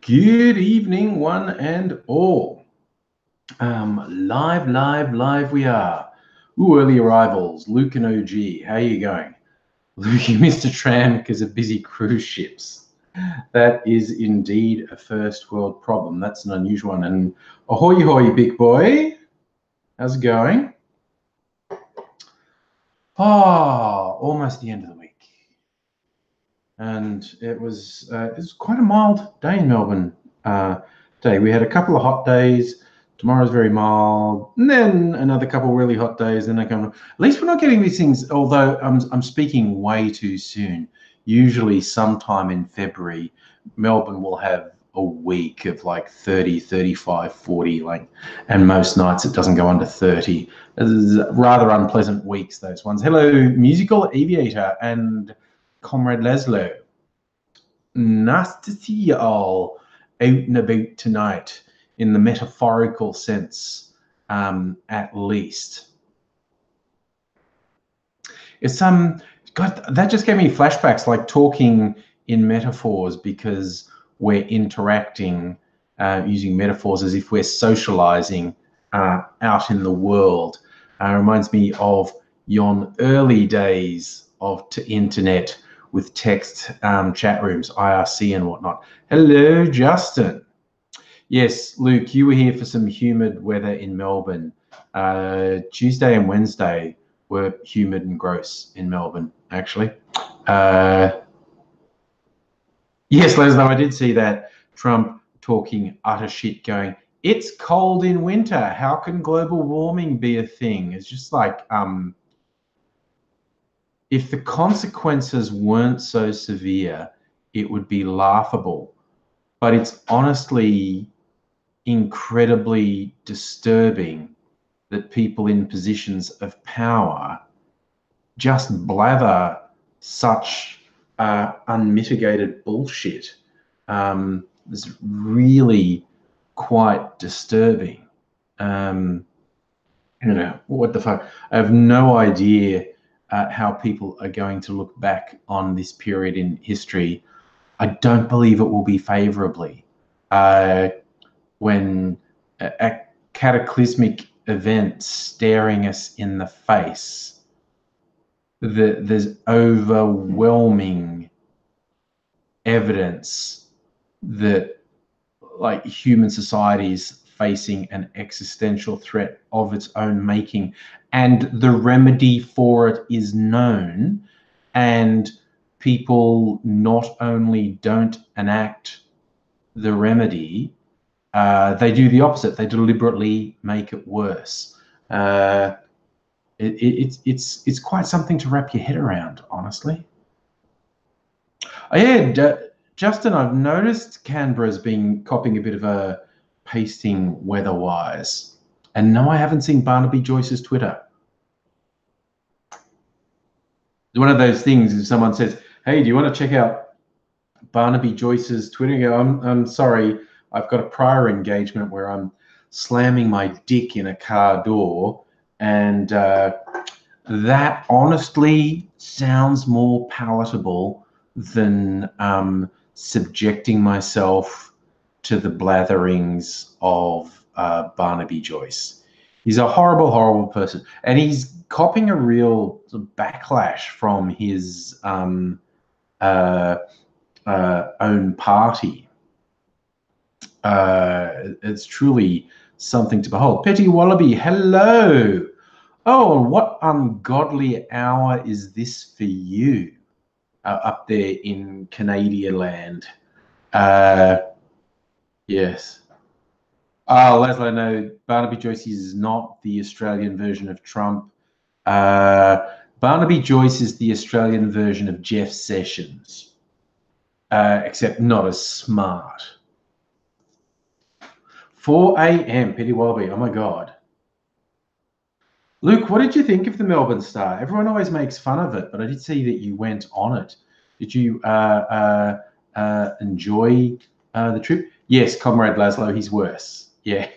Good evening, one and all. Live we are. Ooh, early arrivals. Luke and OG, how are you going? Luke, you missed a tram because of busy cruise ships. That is indeed a first world problem. That's an unusual one. And ahoy, hoy, big boy. How's it going? Oh, almost the end of the week. And it was quite a mild day in Melbourne today. We had a couple of hot days. Tomorrow's very mild, and then another couple of really hot days. Then I come. At least we're not getting these things. Although I'm speaking way too soon. Usually, sometime in February, Melbourne will have a week of like 30, 35, 40, and most nights it doesn't go under 30. Rather unpleasant weeks, those ones. Hello, Musical Aviator and Comrade Laszlo. Nice to see you all out and about tonight, in the metaphorical sense, at least. It's God, that just gave me flashbacks, like talking in metaphors, because we're interacting using metaphors as if we're socializing out in the world. Reminds me of yon early days of internet with text chat rooms, IRC and whatnot. Hello, Justin. Yes, Luke, you were here for some humid weather in Melbourne. Tuesday and Wednesday were humid and gross in Melbourne, actually. Yes, Leslie, I did see that. Trump talking utter shit, going, it's cold in winter. How can global warming be a thing? It's just like, if the consequences weren't so severe, it would be laughable. But it's honestly incredibly disturbing that people in positions of power just blather such unmitigated bullshit. It's really quite disturbing. What the fuck? I have no idea how people are going to look back on this period in history. I don't believe it will be favorably. When a cataclysmic event staring us in the face, there's overwhelming evidence that like human society is facing an existential threat of its own making, and the remedy for it is known, and people not only don't enact the remedy, they do the opposite. They deliberately make it worse. It's quite something to wrap your head around, honestly. Oh, yeah, Justin, I've noticed Canberra's been copping a bit of a pasting weather-wise. And no, I haven't seen Barnaby Joyce's Twitter. One of those things, if someone says, hey, do you want to check out Barnaby Joyce's Twitter? You go, I'm sorry, I've got a prior engagement where I'm slamming my dick in a car door, and that honestly sounds more palatable than subjecting myself to the blatherings of Barnaby Joyce. He's a horrible, horrible person, and he's copping a real backlash from his own party. It's truly something to behold. Petty Wallaby, hello. Oh, what ungodly hour is this for you up there in Canadian land? Yes. Oh, Leslie, no, Barnaby Joyce is not the Australian version of Trump. Barnaby Joyce is the Australian version of Jeff Sessions, except not as smart. 4 a.m. Petty Wallaby, oh my God. Luke, what did you think of the Melbourne Star? Everyone always makes fun of it, but I did see that you went on it. Did you enjoy the trip? Yes, Comrade Laszlo, he's worse. Yeah.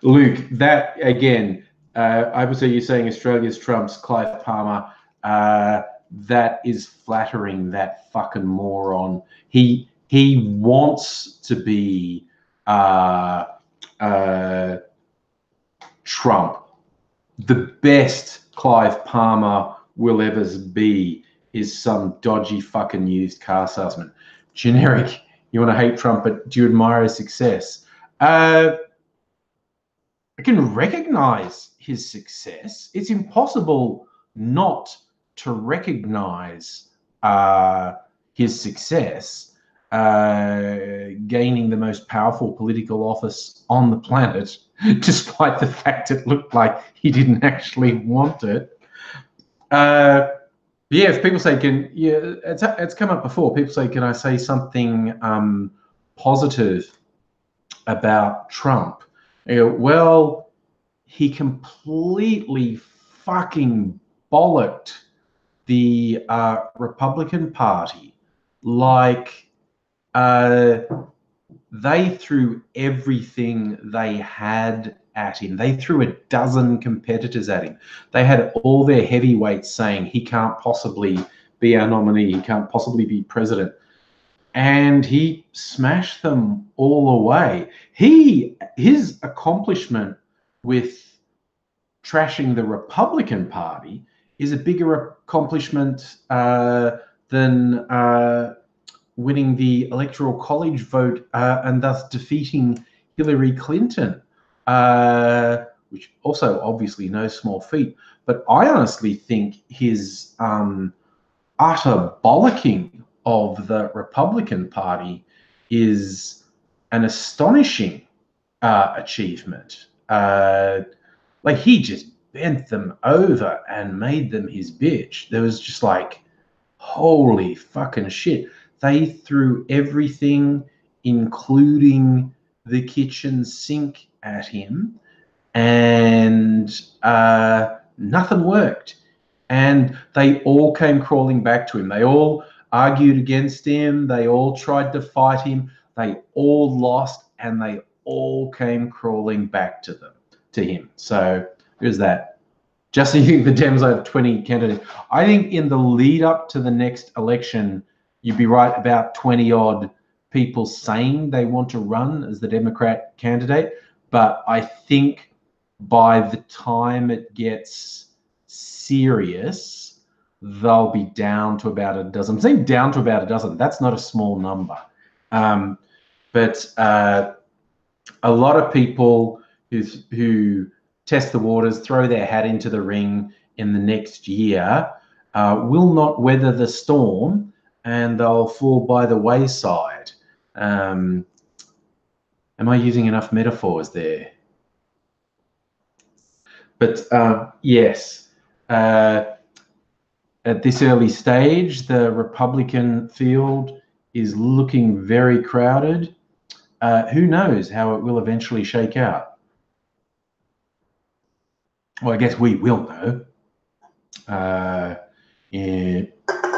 Luke, that again, I would say you're saying Australia's Trump's Clive Palmer. that is flattering that fucking moron. He wants to be Trump. The best Clive Palmer will ever be is some dodgy fucking used car salesman. Generic. You want to hate Trump, but do you admire his success? I can recognize his success. It's impossible not to recognize his success, gaining the most powerful political office on the planet, despite the fact it looked like he didn't actually want it. Yeah, if people say, it's come up before. People say, can I say something positive about Trump? You go, well, he completely fucking bollocked the Republican Party. Like, they threw everything they had at him. They threw a dozen competitors at him. They had all their heavyweights saying he can't possibly be our nominee, he can't possibly be president. And he smashed them all away. His accomplishment with trashing the Republican Party is a bigger accomplishment than winning the Electoral College vote and thus defeating Hillary Clinton, which also obviously no small feat. But I honestly think his utter bollocking of the Republican Party is an astonishing achievement. Like, he just bent them over and made them his bitch. There was just like, holy fucking shit. They threw everything, including the kitchen sink, at him, and nothing worked. And they all came crawling back to him. They all argued against him. They all tried to fight him. They all lost, and they all came crawling back to him. So there's that. Just so you think the Dems have 20 candidates. I think in the lead up to the next election, you'd be right about 20 odd people saying they want to run as the Democrat candidate. But I think by the time it gets serious, they'll be down to about a dozen. I'm saying down to about a dozen. That's not a small number. But a lot of people who test the waters, throw their hat into the ring in the next year, will not weather the storm, and they'll fall by the wayside. Am I using enough metaphors there? But yes, at this early stage, the Republican field is looking very crowded. Who knows how it will eventually shake out? Well, I guess we will know.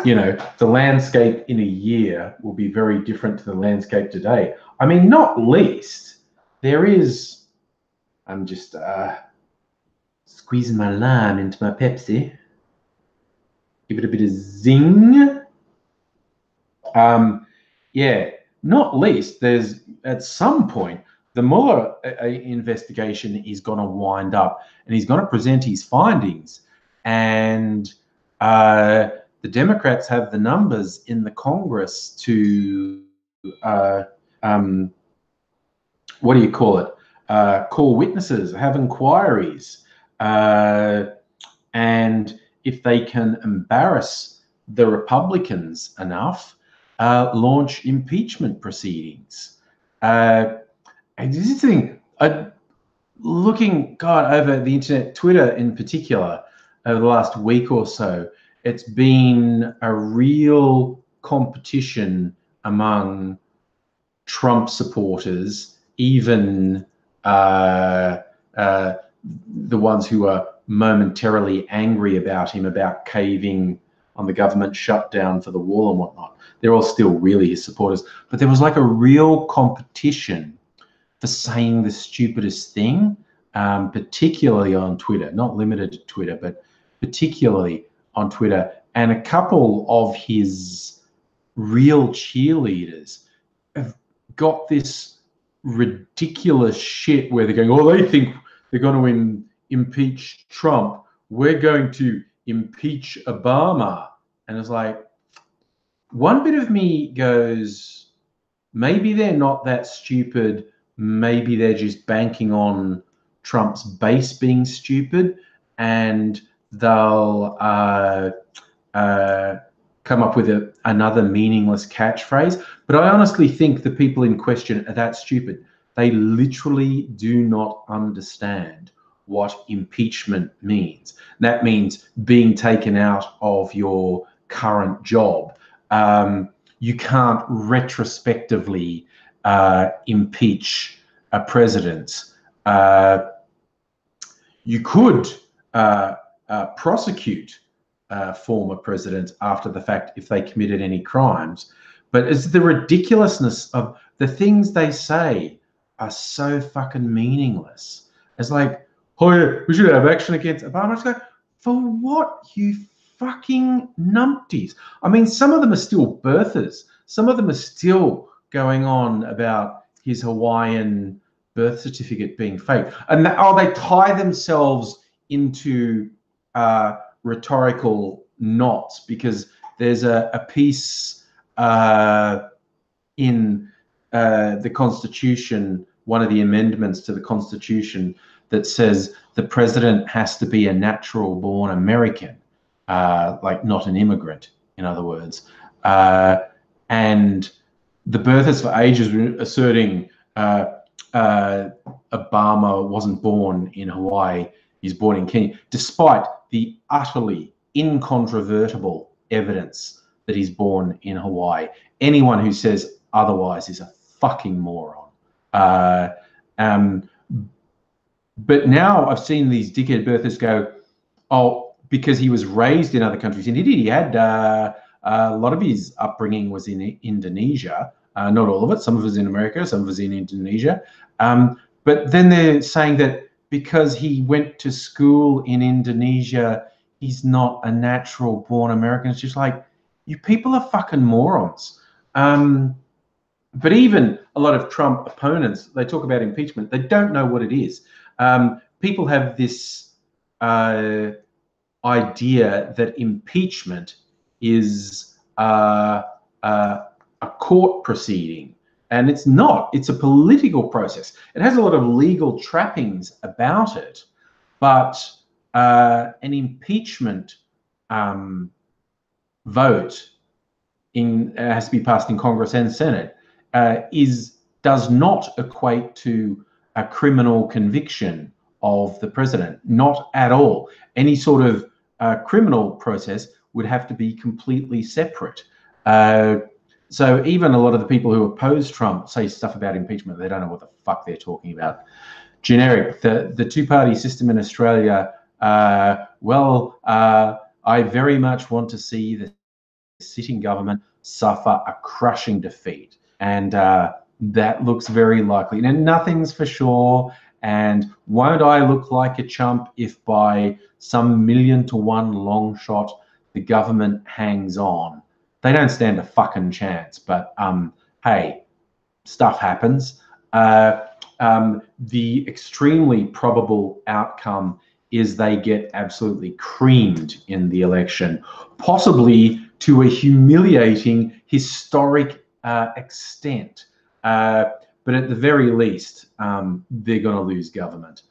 You know, the landscape in a year will be very different to the landscape today. I mean, not least, there is, I'm just squeezing my lime into my Pepsi. Give it a bit of zing. Yeah, not least, there's, at some point, the Mueller investigation is going to wind up, and he's going to present his findings. And the Democrats have the numbers in the Congress to, what do you call it? Call witnesses, have inquiries. And if they can embarrass the Republicans enough, launch impeachment proceedings. And this is the thing, looking, God, over the internet, Twitter in particular, over the last week or so, it's been a real competition among Trump supporters, even the ones who are momentarily angry about him, about caving on the government shutdown for the wall and whatnot. They're all still really his supporters. But there was like a real competition for saying the stupidest thing, particularly on Twitter, not limited to Twitter, but particularly on Twitter, and a couple of his real cheerleaders have got this ridiculous shit where they're going, oh, they think they're going to impeach Trump. We're going to impeach Obama. And it's like, one bit of me goes, maybe they're not that stupid. Maybe they're just banking on Trump's base being stupid, and they'll come up with another meaningless catchphrase. But I honestly think the people in question are that stupid. They literally do not understand what impeachment means. That means being taken out of your current job. You can't retrospectively impeach a president. You could prosecute former president after the fact if they committed any crimes, but it's the ridiculousness of the things they say are so fucking meaningless. It's like, oh yeah, we should have action against Obama. It's like, for what, you fucking numpties? I mean, some of them are still birthers. Some of them are still going on about his Hawaiian birth certificate being fake, and they tie themselves into rhetorical knots because there's a piece in the Constitution, one of the amendments to the Constitution, that says the president has to be a natural born American, like not an immigrant, in other words. And the birthers for ages were asserting Obama wasn't born in Hawaii, he's born in Kenya, despite the utterly incontrovertible evidence that he's born in Hawaii. Anyone who says otherwise is a fucking moron. But now I've seen these dickhead birthers go, oh, because he was raised in other countries. And he had a lot of his upbringing was in Indonesia. Not all of it. Some of it was in America, some of it was in Indonesia. But then they're saying that because he went to school in Indonesia, he's not a natural born American. It's just like, you people are fucking morons. But even a lot of Trump opponents, they talk about impeachment. They don't know what it is. People have this idea that impeachment is a court proceeding, and it's not. It's a political process. It has a lot of legal trappings about it, but an impeachment vote has to be passed in Congress and Senate does not equate to a criminal conviction of the president, not at all. Any sort of criminal process would have to be completely separate. So even a lot of the people who oppose Trump say stuff about impeachment, they don't know what the fuck they're talking about. Generic, the two-party system in Australia, I very much want to see the sitting government suffer a crushing defeat. And that looks very likely. And nothing's for sure. And won't I look like a chump if by some 1,000,000 to 1 long shot the government hangs on? They don't stand a fucking chance. But hey, stuff happens. The extremely probable outcome is they get absolutely creamed in the election, possibly to a humiliating historic extent. But at the very least, they're going to lose government.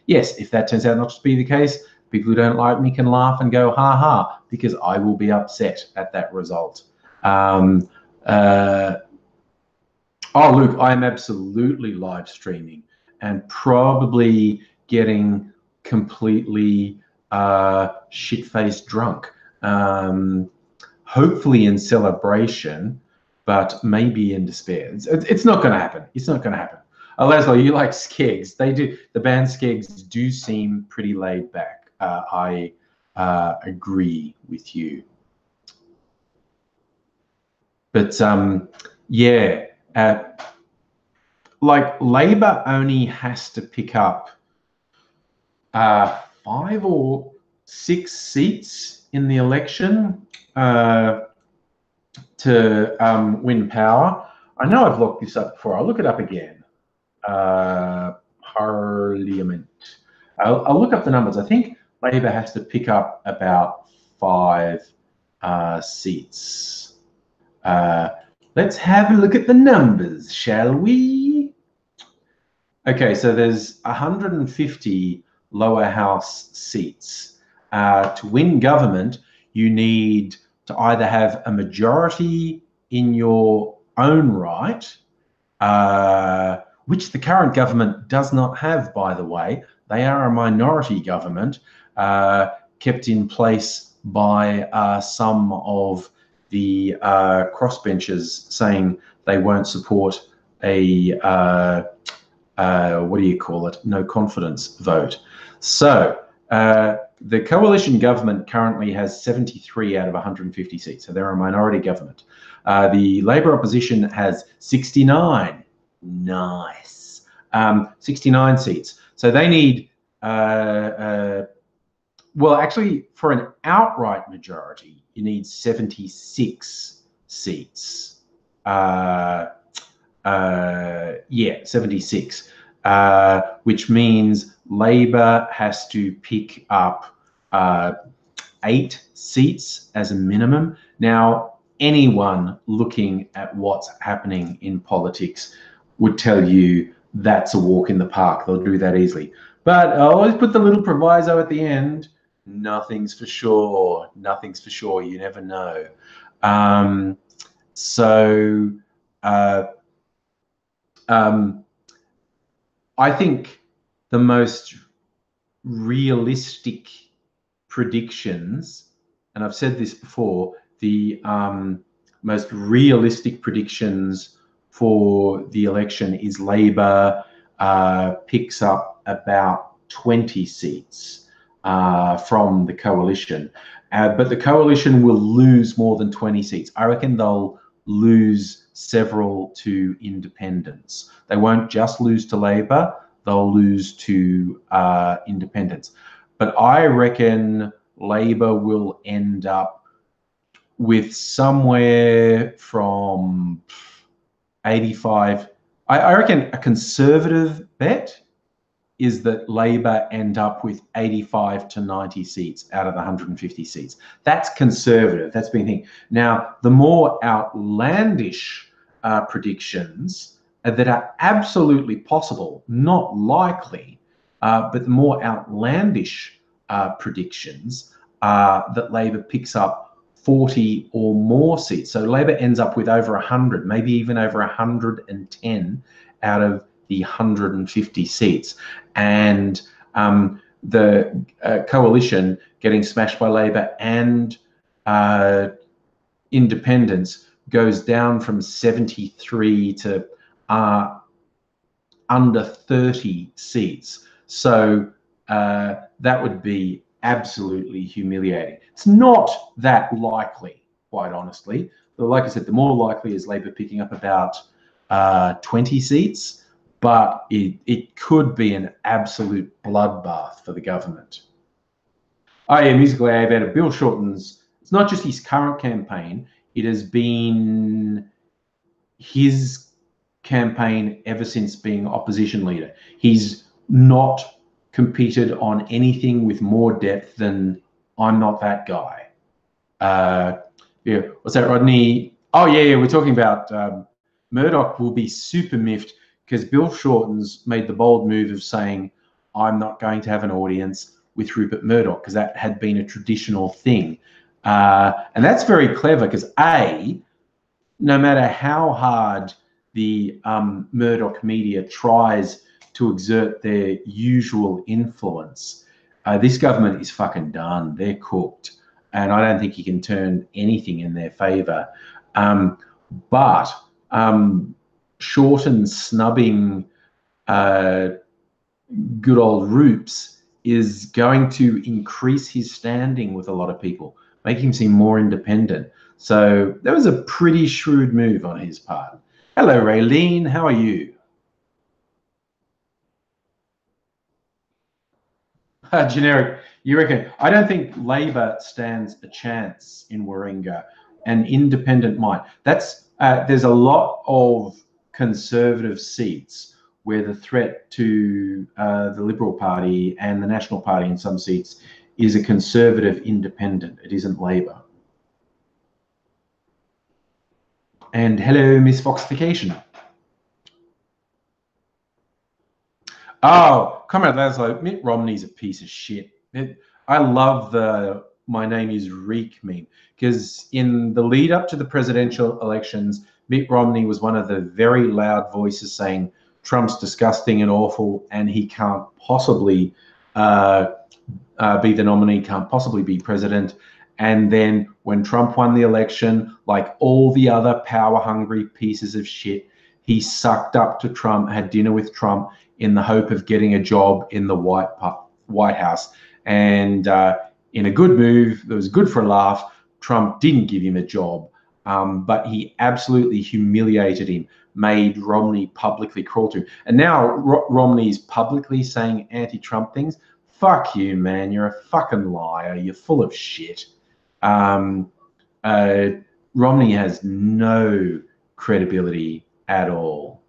Yes, if that turns out not to be the case, people who don't like me can laugh and go, ha ha, because I will be upset at that result. Oh, look, I'm absolutely live streaming and probably getting completely shit-faced drunk. Hopefully in celebration, but maybe in despair. It's not going to happen. It's not going to happen. Leslie, you like Skeggs. They do. The band Skeggs do seem pretty laid back. I agree with you. But yeah, like Labor only has to pick up 5 5 or 6 seats in the election to win power. I know I've looked this up before. I'll look it up again. Parliament. I'll look up the numbers. I think Labor has to pick up about 5 seats. Let's have a look at the numbers, shall we? Okay, so there's 150 lower house seats. To win government, you need to either have a majority in your own right, which the current government does not have, by the way. They are a minority government kept in place by some of the crossbenchers saying they won't support a, what do you call it, no confidence vote. So the coalition government currently has 73 out of 150 seats, so they're a minority government. The Labor opposition has 69. Nice. 69 seats. So they need, well, actually, for an outright majority, you need 76 seats. Yeah, 76, which means Labor has to pick up 8 seats as a minimum. Now, anyone looking at what's happening in politics would tell you that's a walk in the park. They'll do that easily. But I always put the little proviso at the end. Nothing's for sure. Nothing's for sure. You never know. I think the most realistic predictions, and I've said this before, the most realistic predictions for the election is Labor picks up about 20 seats from the coalition. But the coalition will lose more than 20 seats. I reckon they'll lose several to independents. They won't just lose to Labor, they'll lose to independents. But I reckon Labor will end up with somewhere from 85. I reckon a conservative bet is that Labor end up with 85 to 90 seats out of the 150 seats. That's conservative. That's been thinking. Now, the more outlandish predictions that are absolutely possible, not likely, but the more outlandish predictions that Labor picks up 40 or more seats. So Labor ends up with over 100, maybe even over 110 out of the 150 seats. And the coalition getting smashed by Labor and independents goes down from 73 to under 30 seats. So that would be absolutely humiliating. It's not that likely, quite honestly. But like I said, the more likely is Labor picking up about 20 seats, but it could be an absolute bloodbath for the government. Oh yeah, Musical Aviator, Bill Shorten's, it's not just his current campaign, it has been his campaign ever since being opposition leader. He's not competed on anything with more depth than I'm not that guy. Yeah, what's that, Rodney? Oh yeah, we're talking about Murdoch will be super miffed because Bill Shorten's made the bold move of saying, I'm not going to have an audience with Rupert Murdoch, because that had been a traditional thing. And that's very clever because A, no matter how hard the Murdoch media tries to exert their usual influence, this government is fucking done. They're cooked. And I don't think you can turn anything in their favour. But Shorten snubbing good old Roops is going to increase his standing with a lot of people, make him seem more independent. So that was a pretty shrewd move on his part. Hello, Raylene. How are you? Generic. You reckon? I don't think Labor stands a chance in Warringah. An independent might. There's a lot of Conservative seats where the threat to the Liberal Party and the National Party in some seats is a Conservative independent. It isn't Labor. And hello, Miss Foxification. Oh, Comrade Laszlo, Mitt Romney's a piece of shit. I love the "my name is Reek" meme, because in the lead up to the presidential elections, Mitt Romney was one of the very loud voices saying Trump's disgusting and awful, and he can't possibly be the nominee, can't possibly be president. And then when Trump won the election, like all the other power-hungry pieces of shit, he sucked up to Trump, had dinner with Trump in the hope of getting a job in the White House. And in a good move, that was good for a laugh, Trump didn't give him a job, but he absolutely humiliated him, made Romney publicly crawl to him. And now Romney's publicly saying anti-Trump things. Fuck you, man. You're a fucking liar. You're full of shit. Romney has no credibility at all.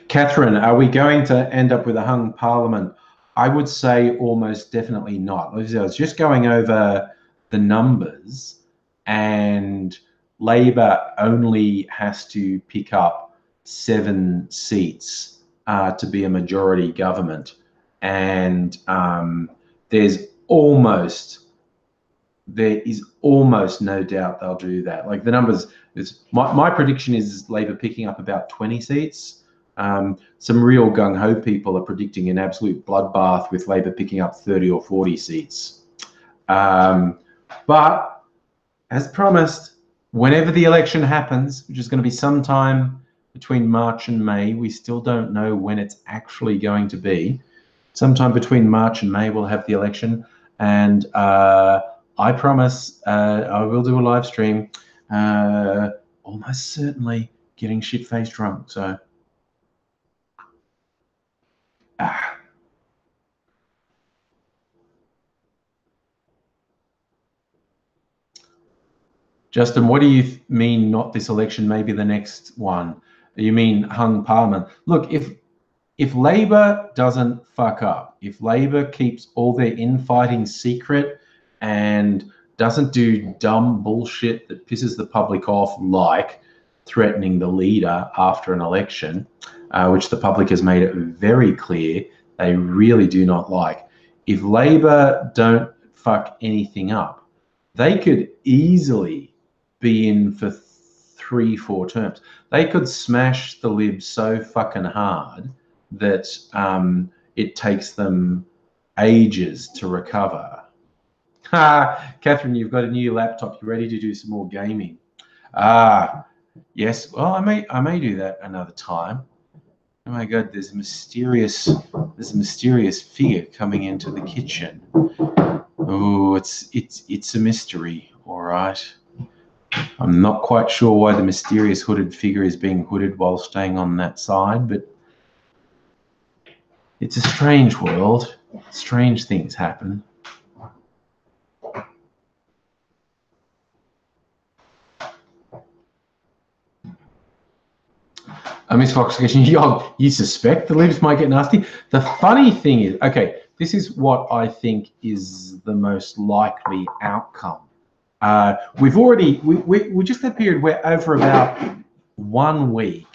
Catherine, are we going to end up with a hung parliament? I would say almost definitely not. I was just going over the numbers, and Labor only has to pick up 7 seats to be a majority government. And there is almost no doubt they'll do that. Like the numbers, my prediction is Labor picking up about 20 seats. Some real gung-ho people are predicting an absolute bloodbath with Labor picking up 30 or 40 seats. But as promised, whenever the election happens, which is going to be sometime between March and May, we still don't know when it's actually going to be. Sometime between March and May, we'll have the election. And I promise I will do a live stream, almost certainly getting shit-faced drunk. So, Justin, what do you mean not this election, maybe the next one? You mean hung parliament? Look, if Labor doesn't fuck up, if Labor keeps all their infighting secret and doesn't do dumb bullshit that pisses the public off, like threatening the leader after an election, which the public has made it very clear they really do not like. If Labor don't fuck anything up, they could easily be in for 3-4 terms. They could smash the Libs so fucking hard that it takes them ages to recover. Catherine, you've got a new laptop. You're ready to do some more gaming. Yes. Well, I may do that another time. Oh my God, there's a mysterious figure coming into the kitchen. Oh, it's a mystery, all right. I'm not quite sure why the mysterious hooded figure is being hooded while staying on that side, but it's a strange world. Strange things happen. Miss Fox, you suspect the Libs might get nasty? The funny thing is, okay, this is what I think is the most likely outcome. We just had a period where over about 1 week,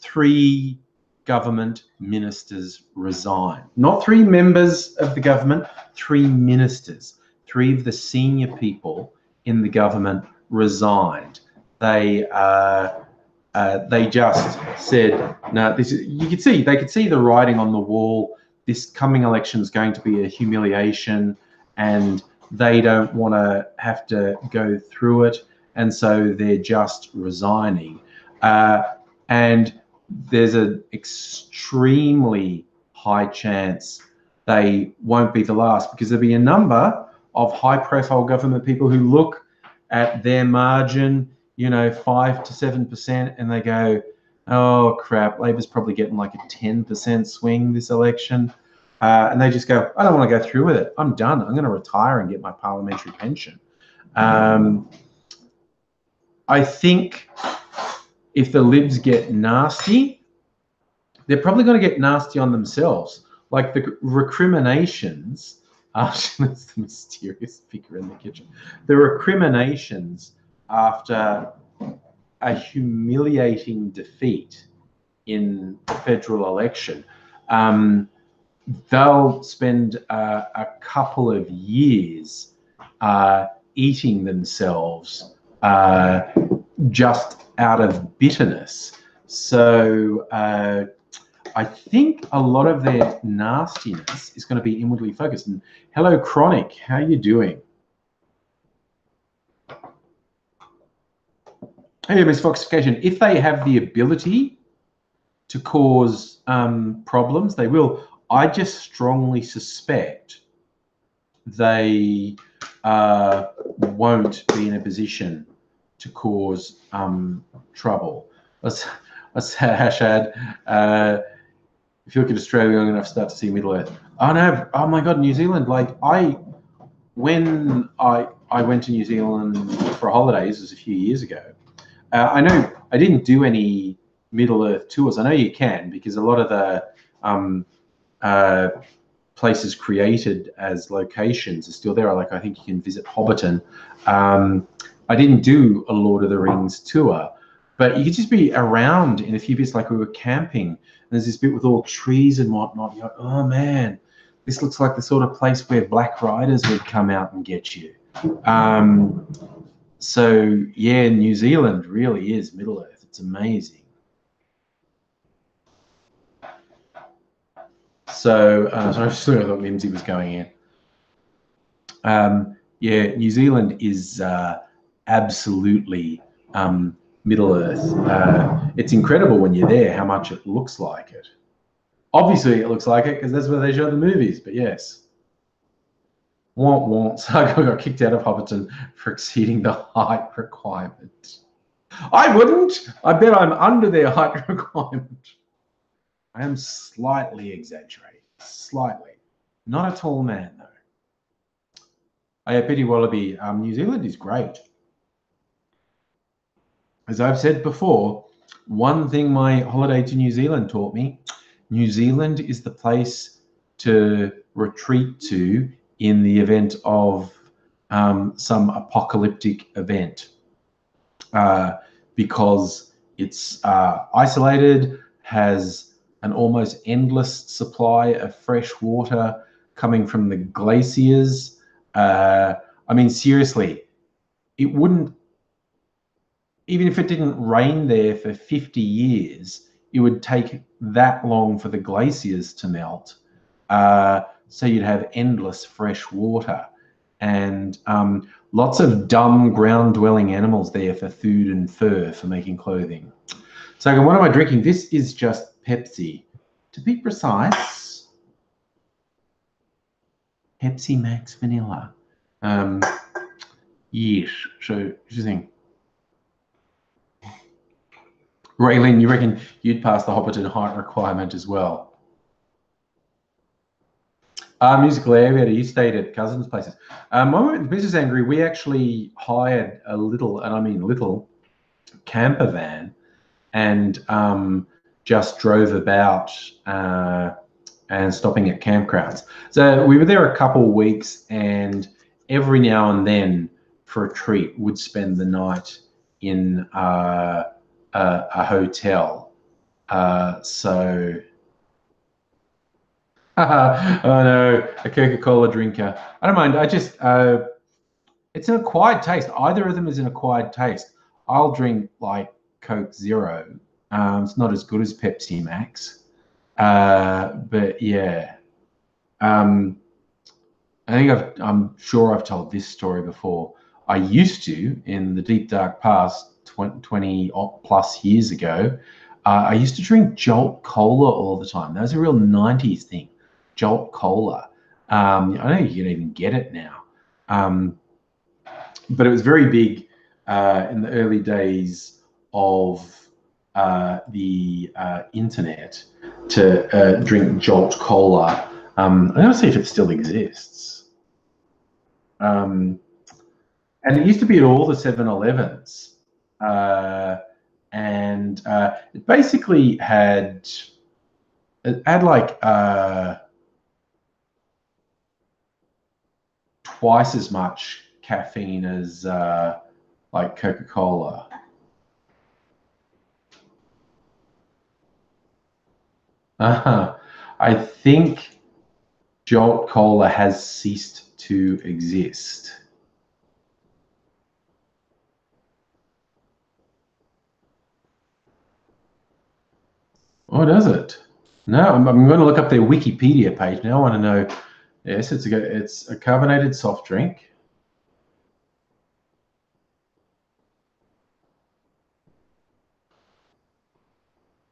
3 government ministers resigned. Not 3 members of the government, 3 ministers. 3 of the senior people in the government resigned. They just said, no, they could see the writing on the wall. This coming election is going to be a humiliation, and they don't want to have to go through it, and so they're just resigning. And there's an extremely high chance they won't be the last, because there'll be a number of high-profile government people who look at their margin, 5 to 7%, and they go, oh crap, Labor's probably getting like a 10% swing this election. And they just go, I don't want to go through with it. I'm done. I'm going to retire and get my parliamentary pension. I think if the Libs get nasty, they're probably going to get nasty on themselves. Like the recriminations, that's the mysterious figure in the kitchen. The recriminations after a humiliating defeat in the federal election, they'll spend a couple of years eating themselves just out of bitterness. So I think a lot of their nastiness is going to be inwardly focused. And hello, Chronic, how are you doing? Hey, Miss Foxification, if they have the ability to cause problems, they will. I just strongly suspect they won't be in a position to cause trouble. Let's hashtag. If you look at Australia long enough, start to see Middle Earth. Oh no! Oh my God, New Zealand! Like when I went to New Zealand for holidays, it was a few years ago. I know I didn't do any Middle Earth tours. I know you can, because a lot of the places created as locations are still there. Like I think you can visit Hobbiton. I didn't do a Lord of the Rings tour, but you could just be around in a few bits. Like we were camping, and there's this bit with all trees and whatnot. You're like, oh man, this looks like the sort of place where Black Riders would come out and get you. So yeah, New Zealand really is Middle Earth. It's amazing. So sorry, I thought Lindsay was going in. Yeah, New Zealand is absolutely Middle Earth. It's incredible when you're there how much it looks like it. Obviously, it looks like it because that's where they show the movies. But yes. Womp womp. So I got kicked out of Hobbiton for exceeding the height requirement. I wouldn't. I bet I'm under their height requirement. I am slightly exaggerating. Slightly. Not a tall man, though. Oh, yeah, Petty Wallaby. New Zealand is great. As I've said before, one thing my holiday to New Zealand taught me, New Zealand is the place to retreat to in the event of some apocalyptic event, because it's isolated, has an almost endless supply of fresh water coming from the glaciers. I mean, seriously, it wouldn't, even if it didn't rain there for 50 years, it would take that long for the glaciers to melt. So you'd have endless fresh water, and lots of dumb ground-dwelling animals there for food and fur for making clothing. So what am I drinking? This is just Pepsi. To be precise, Pepsi Max Vanilla. Yes, so interesting. Raylene, you reckon you'd pass the Hobbiton height requirement as well? Musical area, you stayed at cousins' places. When we went to Mrs. Angry, we actually hired a little, and I mean little, camper van, and just drove about and stopping at campgrounds. So we were there a couple of weeks, and every now and then, for a treat, would spend the night in a hotel. So. Oh no, a Coca-Cola drinker. I don't mind. I just, it's an acquired taste. Either of them is an acquired taste. I'll drink like Coke Zero. It's not as good as Pepsi Max. But yeah. I think I'm sure I've told this story before. I used to, in the deep dark past, 20 plus years ago, I used to drink Jolt Cola all the time. That was a real 90s thing. Jolt Cola. I know you can even get it now. But it was very big in the early days of the internet to drink Jolt Cola. I'm going to see if it still exists. And it used to be at all the 7-Elevens. And it basically had like twice as much caffeine as like Coca-Cola. I think Jolt Cola has ceased to exist. Oh, does it? No, I'm going to look up their Wikipedia page now. I want to know. Yes, it's a carbonated soft drink.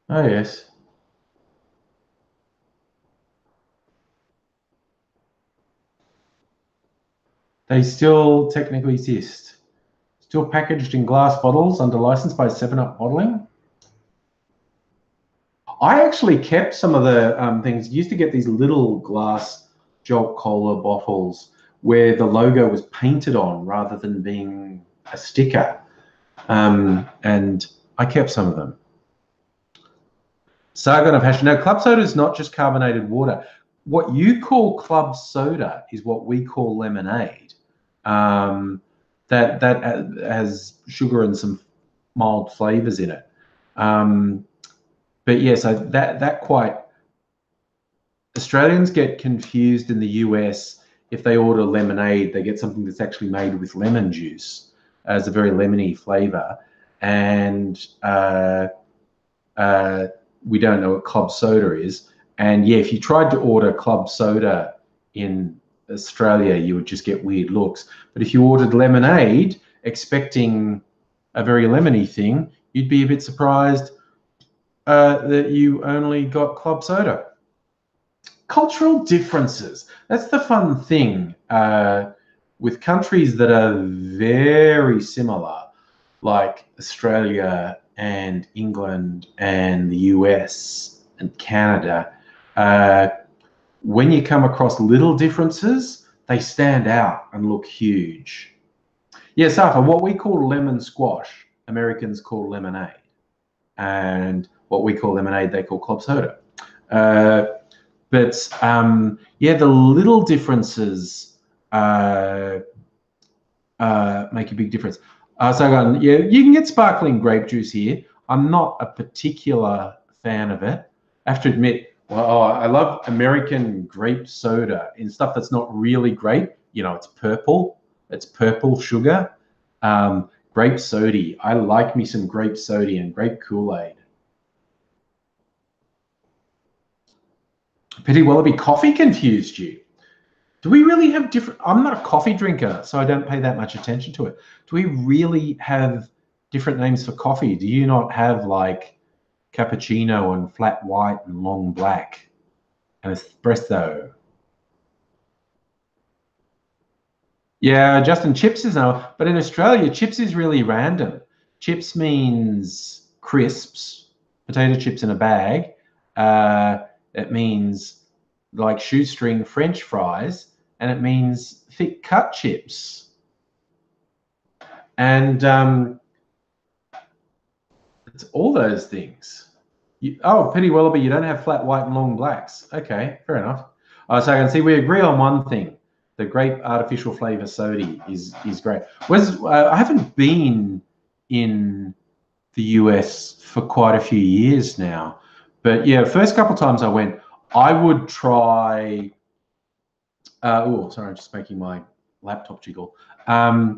Oh, yes. They still technically exist. Still packaged in glass bottles under license by 7-Up Bottling. I actually kept some of the things. Used to get these little glass Jolt Cola bottles where the logo was painted on rather than being a sticker. And I kept some of them. Sargon of Hash. Now, club soda is not just carbonated water. What you call club soda is what we call lemonade. That has sugar and some mild flavors in it. But yeah, so that quite Australians get confused in the US. If they order lemonade, they get something that's actually made with lemon juice as a very lemony flavor, and we don't know what club soda is. And yeah, if you tried to order club soda in Australia, you would just get weird looks. But if you ordered lemonade, expecting a very lemony thing, you'd be a bit surprised that you only got club soda. Cultural differences. That's the fun thing with countries that are very similar, like Australia and England and the US and Canada. When you come across little differences, they stand out and look huge. Yes, Arthur, what we call lemon squash, Americans call lemonade. And what we call lemonade, they call club soda. But yeah, the little differences make a big difference. So yeah, you can get sparkling grape juice here. I'm not a particular fan of it. I have to admit, well, I love American grape soda in stuff that's not really grape. You know, it's purple. It's purple sugar. Grape soda. I like me some grape soda and grape Kool-Aid. Pity Wallaby, coffee confused you. Do we really have different? I'm not a coffee drinker, so I don't pay that much attention to it. Do we really have different names for coffee? Do you not have like cappuccino and flat white and long black and espresso? Yeah, Justin, chips is now, but in Australia, chips is really random. Chips means crisps, potato chips in a bag. It means like shoestring French fries, and it means thick cut chips. And it's all those things. Oh, Pity Wallaby, you don't have flat white and long blacks. Okay, fair enough. So I can see we agree on one thing. The grape artificial flavor soda is great. I haven't been in the US for quite a few years now, but yeah, first couple of times I went, I would try. Oh, sorry, I'm just making my laptop jiggle. I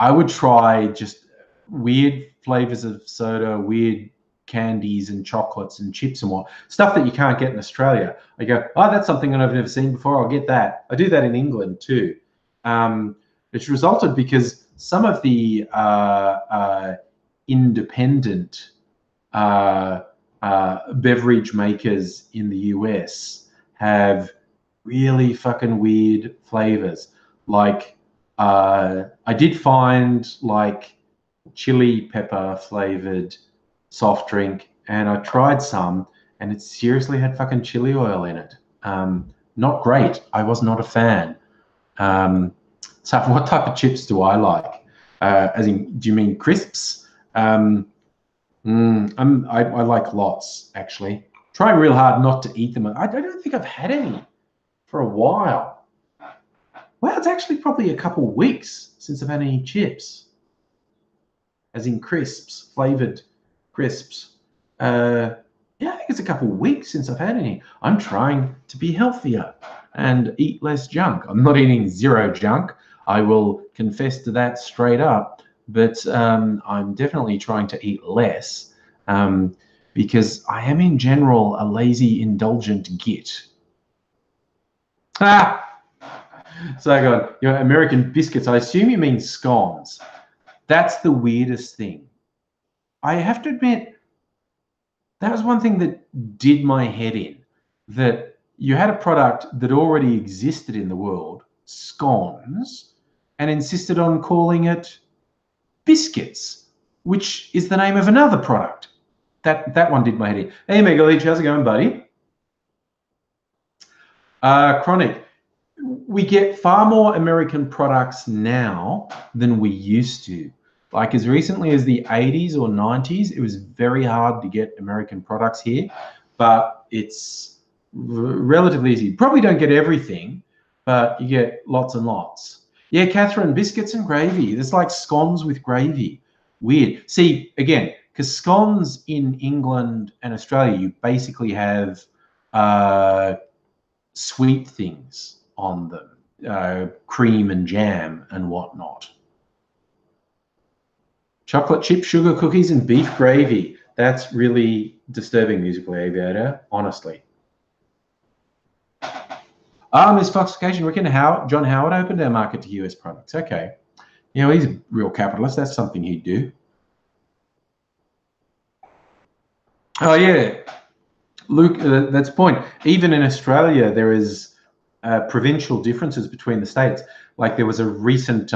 would try just weird flavors of soda, weird candies and chocolates and chips and what stuff that you can't get in Australia. I go, oh, that's something that I've never seen before. I'll get that. I do that in England too. It's resulted because some of the independent beverage makers in the US have really fucking weird flavors. Like I did find like chili pepper flavored soft drink, and I tried some, and it seriously had fucking chili oil in it. Not great. I was not a fan. So what type of chips do I like? As in, do you mean crisps? I like lots, actually. Try real hard not to eat them. I don't think I've had any for a while. Well, it's actually probably a couple of weeks since I've had any chips. As in crisps, flavored crisps. Yeah, I think it's a couple of weeks since I've had any. I'm trying to be healthier and eat less junk. I'm not eating zero junk. I will confess to that straight up. But I'm definitely trying to eat less because I am in general a lazy, indulgent git. So I got, American biscuits. I assume you mean scones. That's the weirdest thing. I have to admit, that was one thing that did my head in, that you had a product that already existed in the world, scones, and insisted on calling it biscuits, which is the name of another product. That one did my head in. Hey, Megaleech, how's it going, buddy? Chronic. We get far more American products now than we used to. Like as recently as the 80s or 90s, it was very hard to get American products here, but it's relatively easy. You probably don't get everything, but you get lots and lots. Yeah, Catherine, biscuits and gravy. It's like scones with gravy. Weird. See, again, because scones in England and Australia, you basically have sweet things on them, cream and jam and whatnot. Chocolate chip, sugar cookies, and beef gravy. That's really disturbing, Musical Aviator, honestly. Miss Foxification, reckon John Howard opened our market to US products. Okay. He's a real capitalist. That's something he'd do. Oh, yeah. Luke, that's the point. Even in Australia, there is provincial differences between the states. Like there was a recent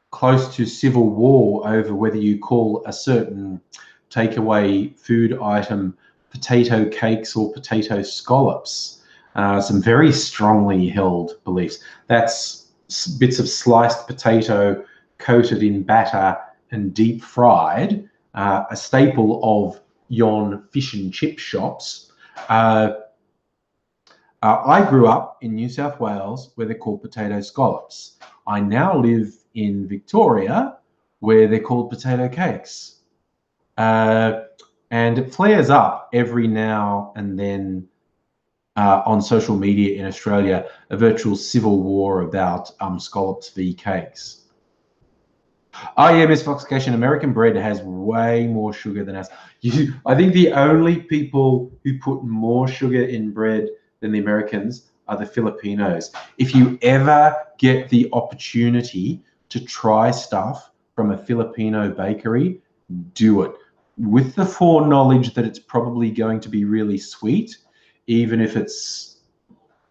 close to civil war over whether you call a certain takeaway food item potato cakes or potato scallops. Some very strongly held beliefs. That's bits of sliced potato coated in batter and deep fried, a staple of yon fish and chip shops. I grew up in New South Wales where they're called potato scallops. I now live in Victoria where they're called potato cakes. And it flares up every now and then on social media in Australia, a virtual civil war about scallops v cakes. Oh yeah, Miss Foxification, American bread has way more sugar than us. I think the only people who put more sugar in bread than the Americans are the Filipinos. If you ever get the opportunity to try stuff from a Filipino bakery, do it. With the foreknowledge that it's probably going to be really sweet, even if it's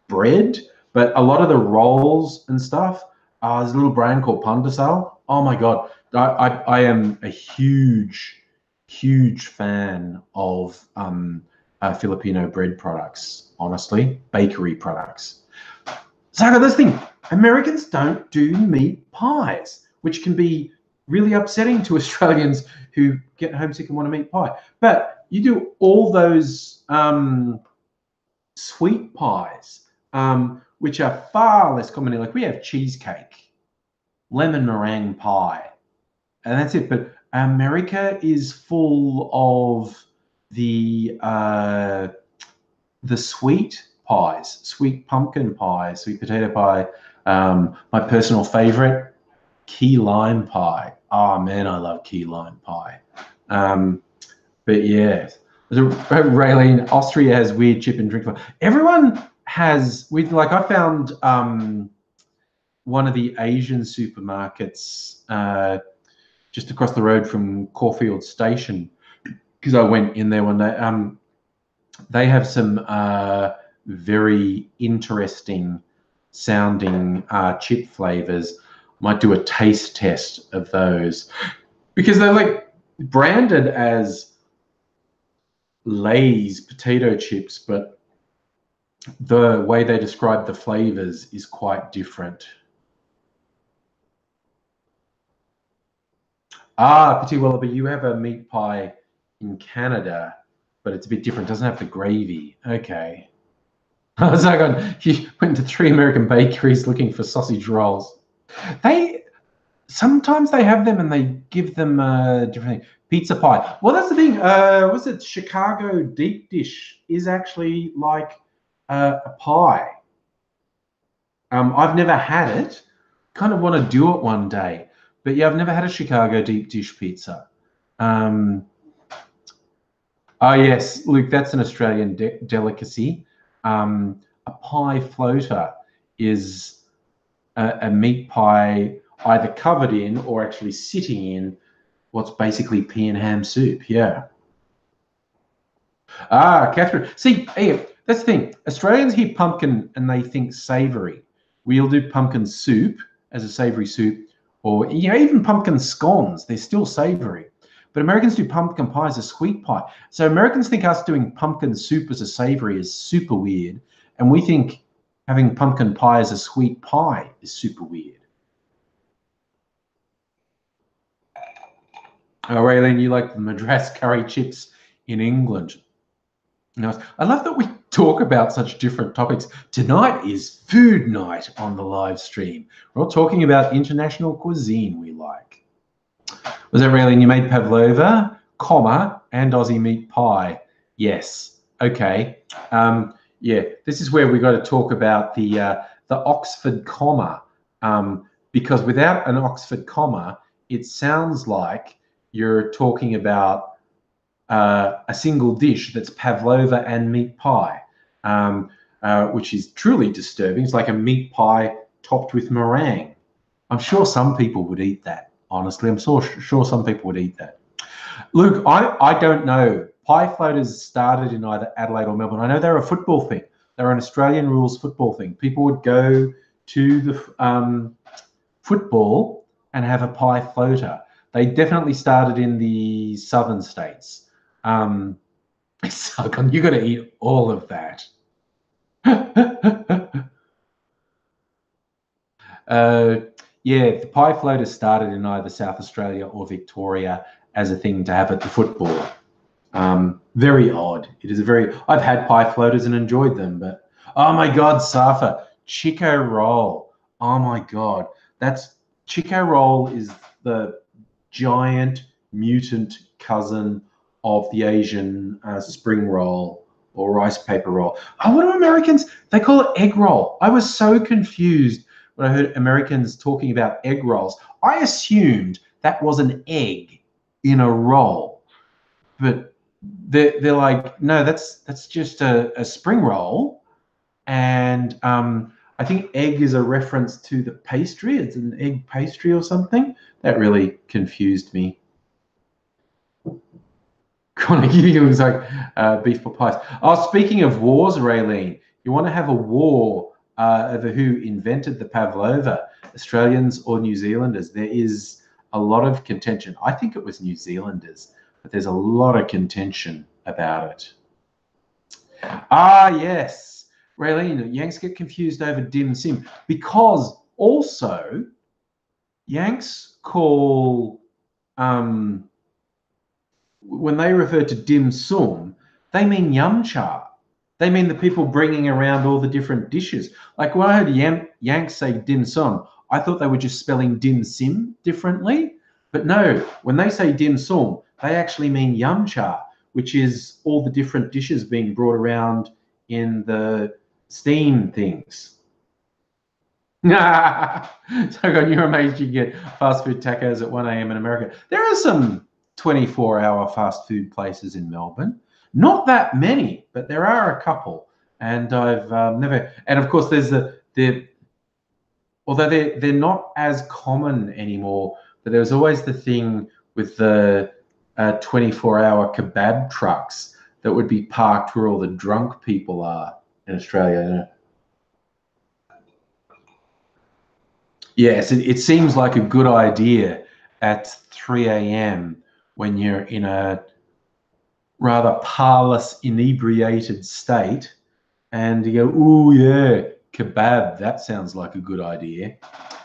bread. But a lot of the rolls and stuff, there's a little brand called Pandesal. Oh my God. I am a huge, huge fan of Filipino bread products, honestly, bakery products. So I got this thing. Americans don't do meat pies, which can be really upsetting to Australians who get homesick and want a meat pie. But you do all those sweet pies, which are far less common. Like we have cheesecake, lemon meringue pie, and that's it. But America is full of the sweet pies, sweet pumpkin pie, sweet potato pie. My personal favorite, key lime pie. Oh man, I love key lime pie. But yeah, Raylene, Austria has weird chip and drink. Everyone has, I found one of the Asian supermarkets just across the road from Caulfield Station, because I went in there one day. They have some very interesting sounding chip flavors. Might do a taste test of those because they're like branded as Lay's potato chips, but the way they describe the flavors is quite different. Ah, Petit Wallaby, you have a meat pie in Canada, but it's a bit different. It doesn't have the gravy. Okay. I was like, you went to 3 American bakeries looking for sausage rolls. Sometimes they have them and they give them different thing. Pizza pie. Well, that's the thing. Was it Chicago deep dish is actually like a pie. I've never had it. Kind of want to do it one day. But yeah, I've never had a Chicago deep dish pizza. Oh yes, Luke, that's an Australian delicacy. A pie floater is a meat pie either covered in or actually sitting in what's basically pea and ham soup. Yeah. Ah, Catherine. See, hey, that's the thing. Australians hear pumpkin and they think savoury. We'll do pumpkin soup as a savoury soup, or even pumpkin scones. They're still savoury. But Americans do pumpkin pie as a sweet pie. So Americans think us doing pumpkin soup as a savoury is super weird, and we think having pumpkin pie as a sweet pie is super weird. Oh, Raylene, you like the Madras curry chips in England. Nice. I love that we talk about such different topics. Tonight is food night on the live stream. We're all talking about international cuisine we like. Was that Raylene? You made pavlova, and Aussie meat pie. Yes. Okay. Yeah, this is where we got to talk about the Oxford comma, because without an Oxford comma, it sounds like you're talking about a single dish that's pavlova and meat pie, which is truly disturbing. It's like a meat pie topped with meringue. I'm sure some people would eat that, honestly. I'm sure some people would eat that. Luke, I don't know. Pie floaters started in either Adelaide or Melbourne. I know they're a football thing. They're an Australian rules football thing. People would go to the football and have a pie floater. They definitely started in the southern states. You're going to eat all of that. Yeah, the pie floater started in either South Australia or Victoria as a thing to have at the football. Very odd. It is I've had pie floaters and enjoyed them, but oh my God, Safa, Chico roll. Oh my God, Chico roll is the giant mutant cousin of the Asian spring roll or rice paper roll. Oh, what do Americans? They call it egg roll. I was so confused when I heard Americans talking about egg rolls. I assumed that was an egg in a roll, but they're like, no, that's just a spring roll, and I think egg is a reference to the pastry. It's an egg pastry or something. That really confused me. Connor Gideon was like beef for pies. Oh, speaking of wars, Raylene, you want to have a war over who invented the pavlova, Australians or New Zealanders? There is a lot of contention. I think it was New Zealanders, but there's a lot of contention about it. Ah, yes. Raylene, Yanks get confused over dim sim because also Yanks call, when they refer to dim sum, they mean yum cha. They mean the people bringing around all the different dishes. Like when I heard Yanks say dim sum, I thought they were just spelling dim sim differently. But no, when they say dim sum, they actually mean yum cha, which is all the different dishes being brought around in the steam things. So you're amazed you get fast food tacos at 1 a.m. in America. There are some 24-hour fast food places in Melbourne. Not that many, but there are a couple. And I've never. And of course, there's although they're not as common anymore. But there was always the thing with the 24-hour kebab trucks that would be parked where all the drunk people are in Australia. Yes, it seems like a good idea at 3 a.m. when you're in a rather parlous, inebriated state, and you go, "Ooh, yeah, kebab. That sounds like a good idea."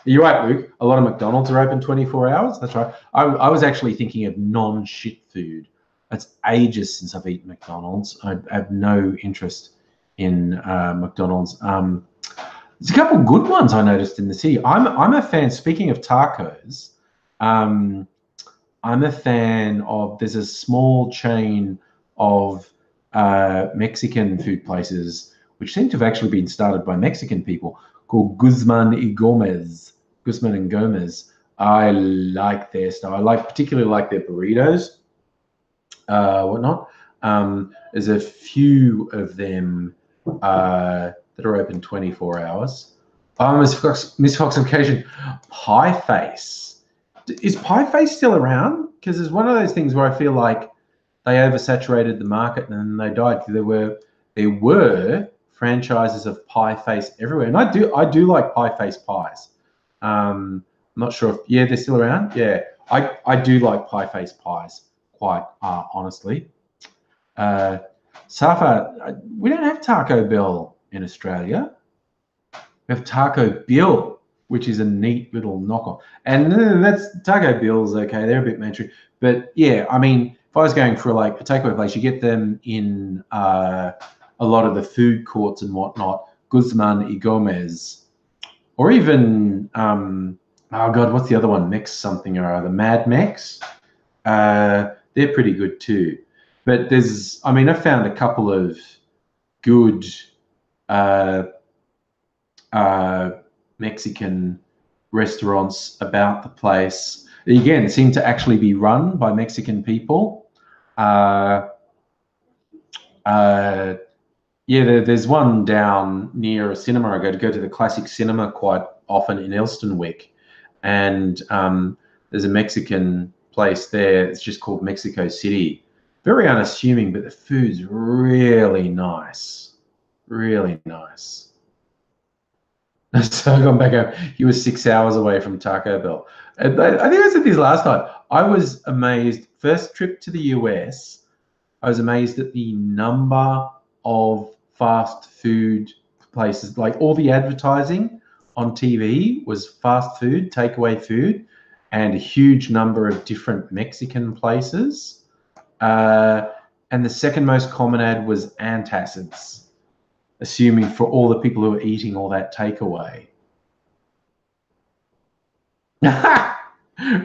You're right, Luke. A lot of McDonald's are open 24 hours. That's right. I was actually thinking of non-shit food. It's ages since I've eaten McDonald's. I have no interest in McDonald's. There's a couple of good ones I noticed in the city. I'm a fan. Speaking of tacos, I'm a fan of. There's a small chain of Mexican food places which seem to have actually been started by Mexican people called Guzman y Gomez. Guzman and Gomez. I like their style. I particularly like their burritos, whatnot. There's a few of them that are open 24 hours. Miss Fox occasion, Pie Face. Is Pie Face still around? Because it's one of those things where I feel like they oversaturated the market and then they died. There were franchises of Pie Face everywhere, and I do like Pie Face pies. I'm not sure if they're still around. Yeah, I do like Pie Face pies quite honestly. Safa, we don't have Taco Bell in Australia. We have Taco Bill, which is a neat little knockoff. And that's Taco Bill's okay. They're a bit mainstream. But yeah, I mean, if I was going for like a takeaway place, you get them in a lot of the food courts and whatnot. Guzman y Gomez. Or even, oh God, what's the other one? Mex something or other. Mad Mex. They're pretty good too. But I found a couple of good Mexican restaurants about the place. Again, seem to actually be run by Mexican people. There's one down near a cinema. I go to the classic cinema quite often in Elstonwick, and there's a Mexican place there. It's just called Mexico City. Very unassuming, but the food's really nice. Really nice. So I gone back home. He was 6 hours away from Taco Bell. And I think I said this last time. I was amazed. First trip to the US, I was amazed at the number of fast food places. Like all the advertising on TV was fast food, takeaway food, and a huge number of different Mexican places. And the second most common ad was antacids, assuming for all the people who are eating all that takeaway.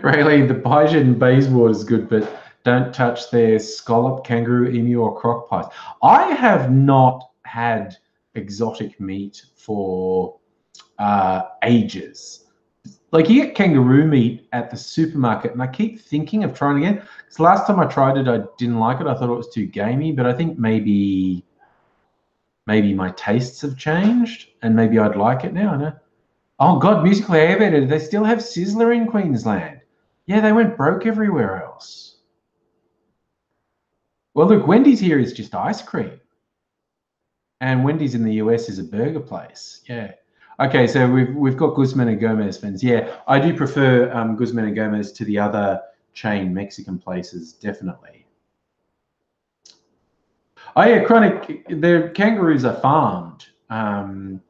Really, the Bajan Bayswater is good, but don't touch their scallop, kangaroo, emu, or croc pies. I have not had exotic meat for ages. Like you get kangaroo meat at the supermarket, and I keep thinking of trying again. Because last time I tried it, I didn't like it. I thought it was too gamey, but I think maybe my tastes have changed, and maybe I'd like it now. I know. Oh God, Musically Elevated. They still have Sizzler in Queensland. Yeah, they went broke everywhere else. Well, look, Wendy's here is just ice cream, and Wendy's in the US is a burger place. Yeah. Okay, so we've got Guzman and Gomez fans. Yeah, I do prefer Guzman and Gomez to the other chain Mexican places, definitely. Oh yeah, chronic. The kangaroos are farmed, and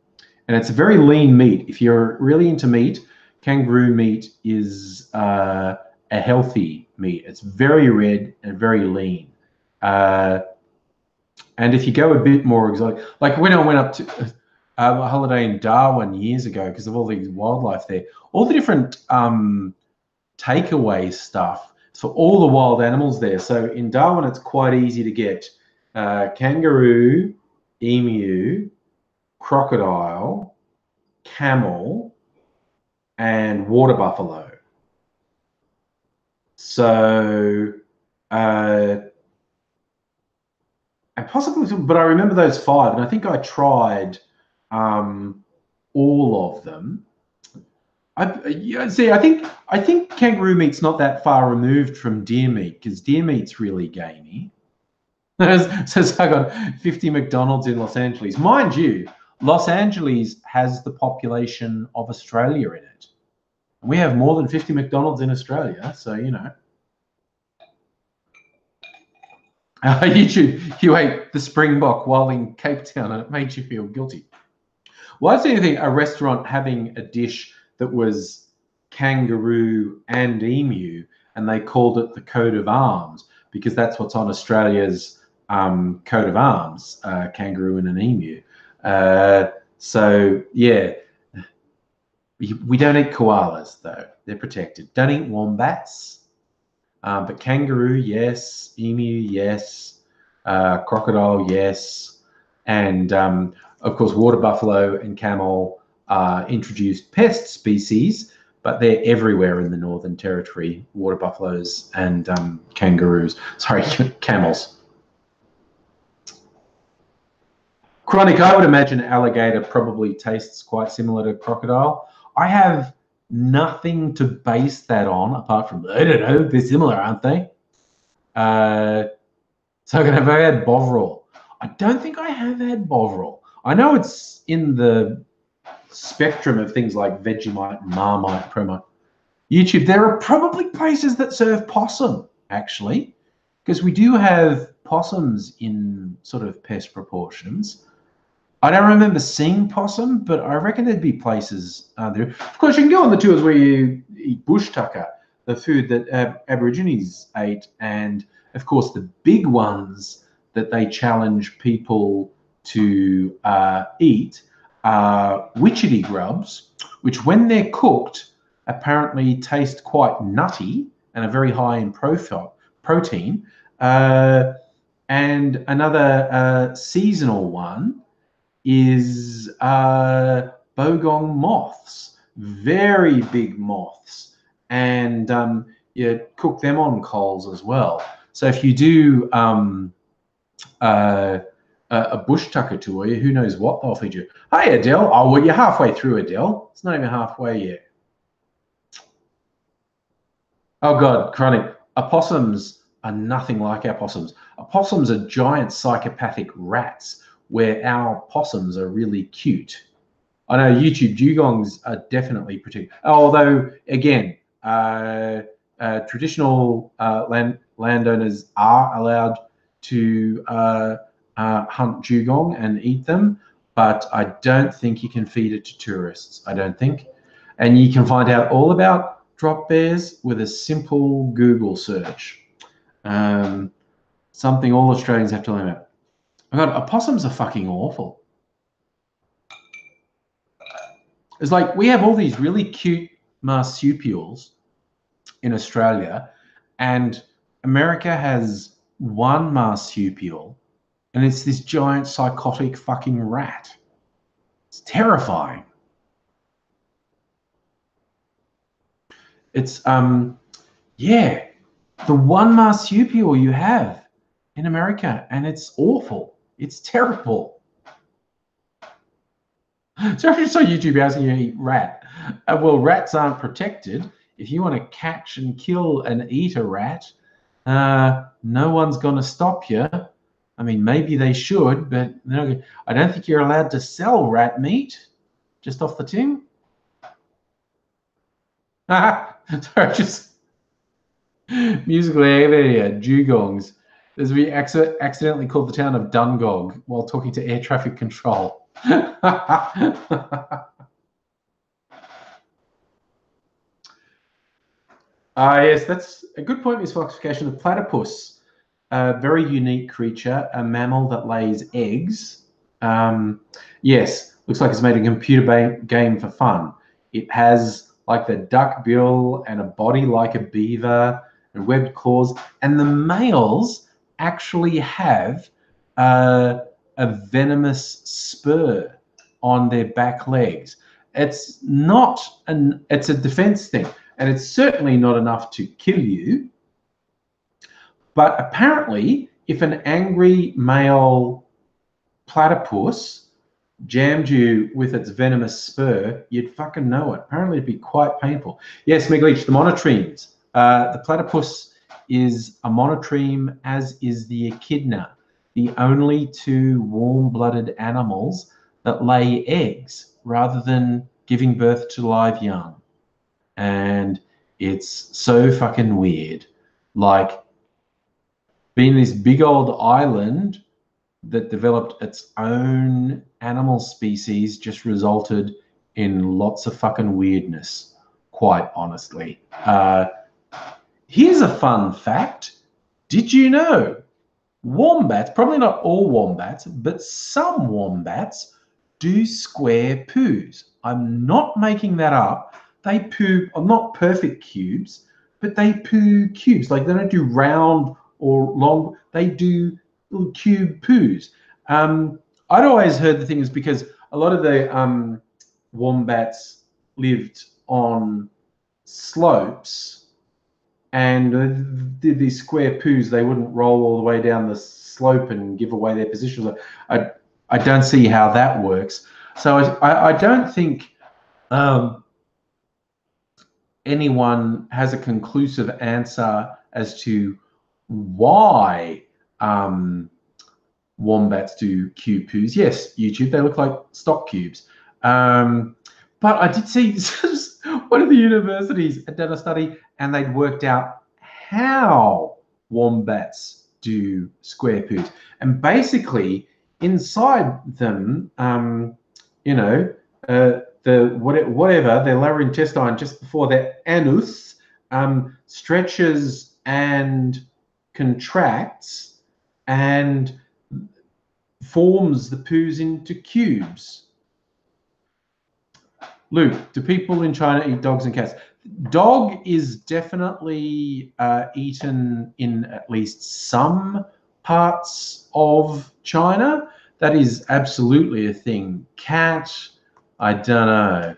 it's a very lean meat. If you're really into meat, kangaroo meat is a healthy meat. It's very red and very lean. And if you go a bit more exotic, like when I went up to a holiday in Darwin years ago, because of all the wildlife there, all the different takeaway stuff for all the wild animals there. So in Darwin, it's quite easy to get kangaroo, emu, crocodile, camel, and water buffalo. So, and possibly, but I remember those 5, and I think I tried all of them. I think kangaroo meat's not that far removed from deer meat, because deer meat's really gamey. Says I got 50 McDonald's in Los Angeles. Mind you, Los Angeles has the population of Australia in it. And we have more than 50 McDonald's in Australia, so you know. YouTube, you ate the Springbok while in Cape Town and it made you feel guilty. Well, I've seen a restaurant having a dish that was kangaroo and emu, and they called it the coat of arms because that's what's on Australia's coat of arms, kangaroo and an emu. So, yeah, we don't eat koalas, though. They're protected. Don't eat wombats. But kangaroo, yes. Emu, yes. Crocodile, yes. And, of course, water buffalo and camel are introduced pest species, but they're everywhere in the Northern Territory, water buffaloes and kangaroos. Sorry, camels. Chronic, I would imagine alligator probably tastes quite similar to crocodile. I have nothing to base that on apart from, I don't know, they're similar, aren't they? So have I had Bovril? I don't think I have had Bovril. I know it's in the spectrum of things like Vegemite, Marmite, Promite. YouTube, there are probably places that serve possum, actually, because we do have possums in sort of pest proportions. I don't remember seeing possum, but I reckon there'd be places there. Of course, you can go on the tours where you eat bush tucker, the food that Aborigines ate, and of course the big ones that they challenge people to eat are witchetty grubs, which when they're cooked apparently taste quite nutty and are very high in protein. And another seasonal one is bogong moths, very big moths, and you cook them on coals as well. So if you do a bush tucker tour, who knows what they'll feed you. Hey, Adele. Oh, well, you're halfway through, Adele. It's not even halfway yet. Oh, God, Chronic. Opossums are nothing like our possums. Opossums are giant psychopathic rats, where our possums are really cute. I know YouTube dugongs are definitely protected. Although, again, traditional landowners are allowed to hunt dugong and eat them, but I don't think you can feed it to tourists, I don't think. And you can find out all about drop bears with a simple Google search. Something all Australians have to learn about. Oh God, opossums are fucking awful. It's like we have all these really cute marsupials in Australia, and America has one marsupial, and it's this giant psychotic fucking rat. It's terrifying. It's yeah, the one marsupial you have in America, and it's awful. It's terrible. So I just saw YouTube asking you to eat rat. Well, rats aren't protected. If you want to catch and kill and eat a rat, no one's going to stop you. I mean, maybe they should, but no, I don't think you're allowed to sell rat meat just off the tin. Sorry, just musically here, dugongs. As we accidentally called the town of Dungog while talking to air traffic control. Yes, that's a good point, Miss Foxification. The platypus, a very unique creature, a mammal that lays eggs. Yes, looks like it's made a computer game for fun. It has like the duck bill and a body like a beaver and webbed claws. And the males actually have a venomous spur on their back legs. It's not it's a defense thing, and it's certainly not enough to kill you. But apparently, if an angry male platypus jammed you with its venomous spur, you'd fucking know it. Apparently, it'd be quite painful. Yes, Megleach, the monotremes. The platypus is a monotreme, as is the echidna, the only two warm-blooded animals that lay eggs rather than giving birth to live young. And it's so fucking weird. Like, being this big old island that developed its own animal species just resulted in lots of fucking weirdness, quite honestly. Here's a fun fact. Did you know wombats, probably not all wombats, but some wombats do square poos? I'm not making that up. They poo, not perfect cubes, but they poo cubes. Like they don't do round or long, they do little cube poos. I'd always heard the thing is because a lot of the wombats lived on slopes and did these square poos. They wouldn't roll all the way down the slope and give away their positions. I don't see how that works. So I don't think anyone has a conclusive answer as to why wombats do cube poos. Yes, YouTube, they look like stock cubes. But I did see one of the universities had done a study and they'd worked out how wombats do square poos. And basically, inside them, whatever, their lower intestine just before their anus stretches and contracts and forms the poos into cubes. Luke, do people in China eat dogs and cats? Dog is definitely eaten in at least some parts of China. That is absolutely a thing. Cat, I don't know,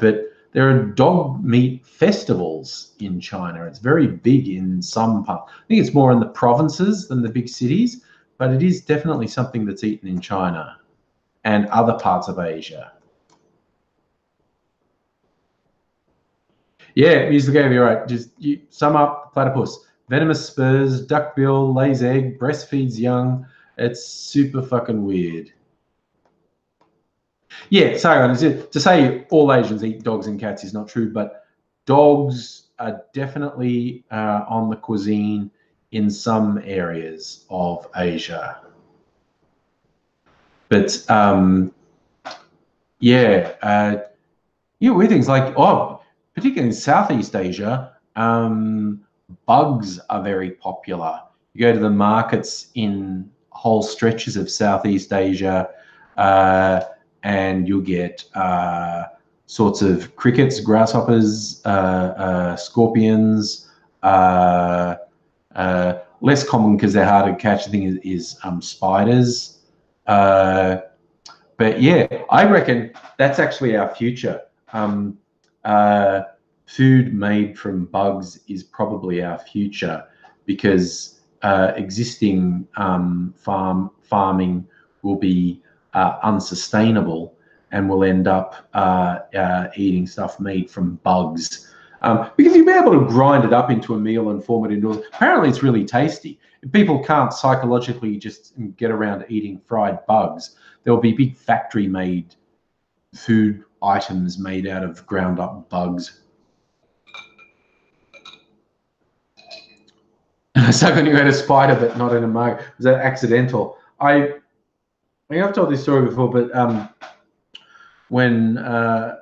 but there are dog meat festivals in China. It's very big in some parts. I think it's more in the provinces than the big cities, but it is definitely something that's eaten in China and other parts of Asia. Yeah, music game, you're right. Just you sum up platypus. Venomous spurs, duckbill, lays egg, breastfeeds young. It's super fucking weird. Yeah, sorry, to say all Asians eat dogs and cats is not true, but dogs are definitely on the cuisine in some areas of Asia. But weird things like, particularly in Southeast Asia, bugs are very popular. You go to the markets in whole stretches of Southeast Asia, and you'll get sorts of crickets, grasshoppers, scorpions. Less common because they're harder to catch. The thing is spiders. But yeah, I reckon that's actually our future. Food made from bugs is probably our future because existing farming will be unsustainable and we'll end up eating stuff made from bugs. Because you'll be able to grind it up into a meal and form it into. Apparently, it's really tasty. If people can't psychologically just get around to eating fried bugs, there'll be big factory-made food items made out of ground-up bugs. So when you had a spider, but not in a mug, was that accidental? I think I've told this story before, but when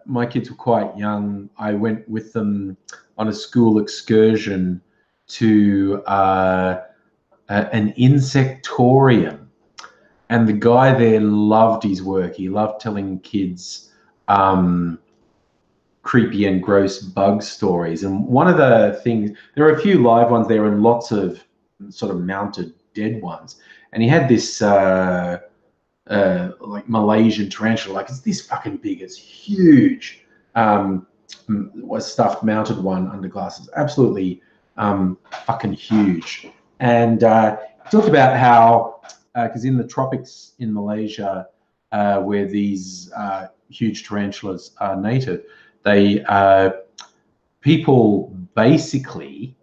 my kids were quite young, I went with them on a school excursion to an insectorium. And the guy there loved his work. He loved telling kids creepy and gross bug stories. And one of the things, there are a few live ones there and lots of sort of mounted dead ones. And he had this like Malaysian tarantula, like it's this fucking big, it's huge. Was stuffed mounted one under glasses, absolutely fucking huge. And talked about how, because in the tropics in Malaysia, where these huge tarantulas are native, they people basically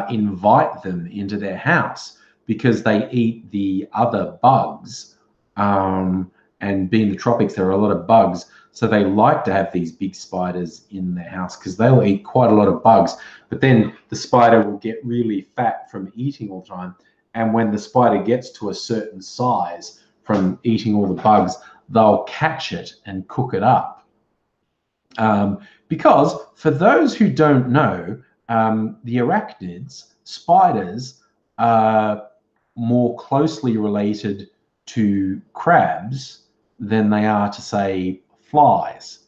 invite them into their house because they eat the other bugs and being the tropics, there are a lot of bugs. So they like to have these big spiders in their house because they'll eat quite a lot of bugs. But then the spider will get really fat from eating all the time. And when the spider gets to a certain size from eating all the bugs, they'll catch it and cook it up. Because for those who don't know, the arachnids, spiders, are more closely related to crabs than they are to, say, flies.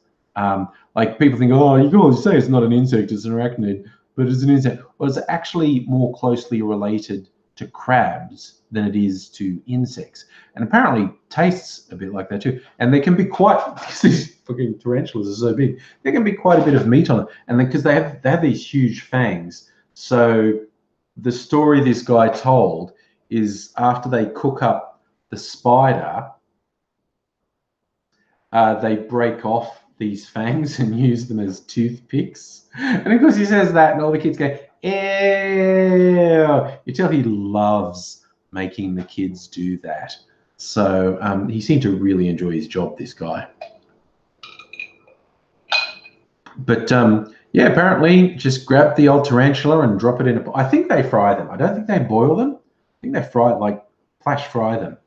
Like people think, oh, you can always say it's not an insect, it's an arachnid, but it's an insect. Well, it's actually more closely related to crabs than it is to insects. And apparently tastes a bit like that too. And they can be quite, because these fucking tarantulas are so big, there can be quite a bit of meat on it. And because they have these huge fangs. So the story this guy told is after they cook up the spider, they break off these fangs and use them as toothpicks. And of course he says that and all the kids go, ew. You tell he loves making the kids do that. So he seemed to really enjoy his job, this guy. But yeah, apparently just grab the old tarantula and drop it in a... I think they fry them. I don't think they boil them. I think they fry, like flash fry them.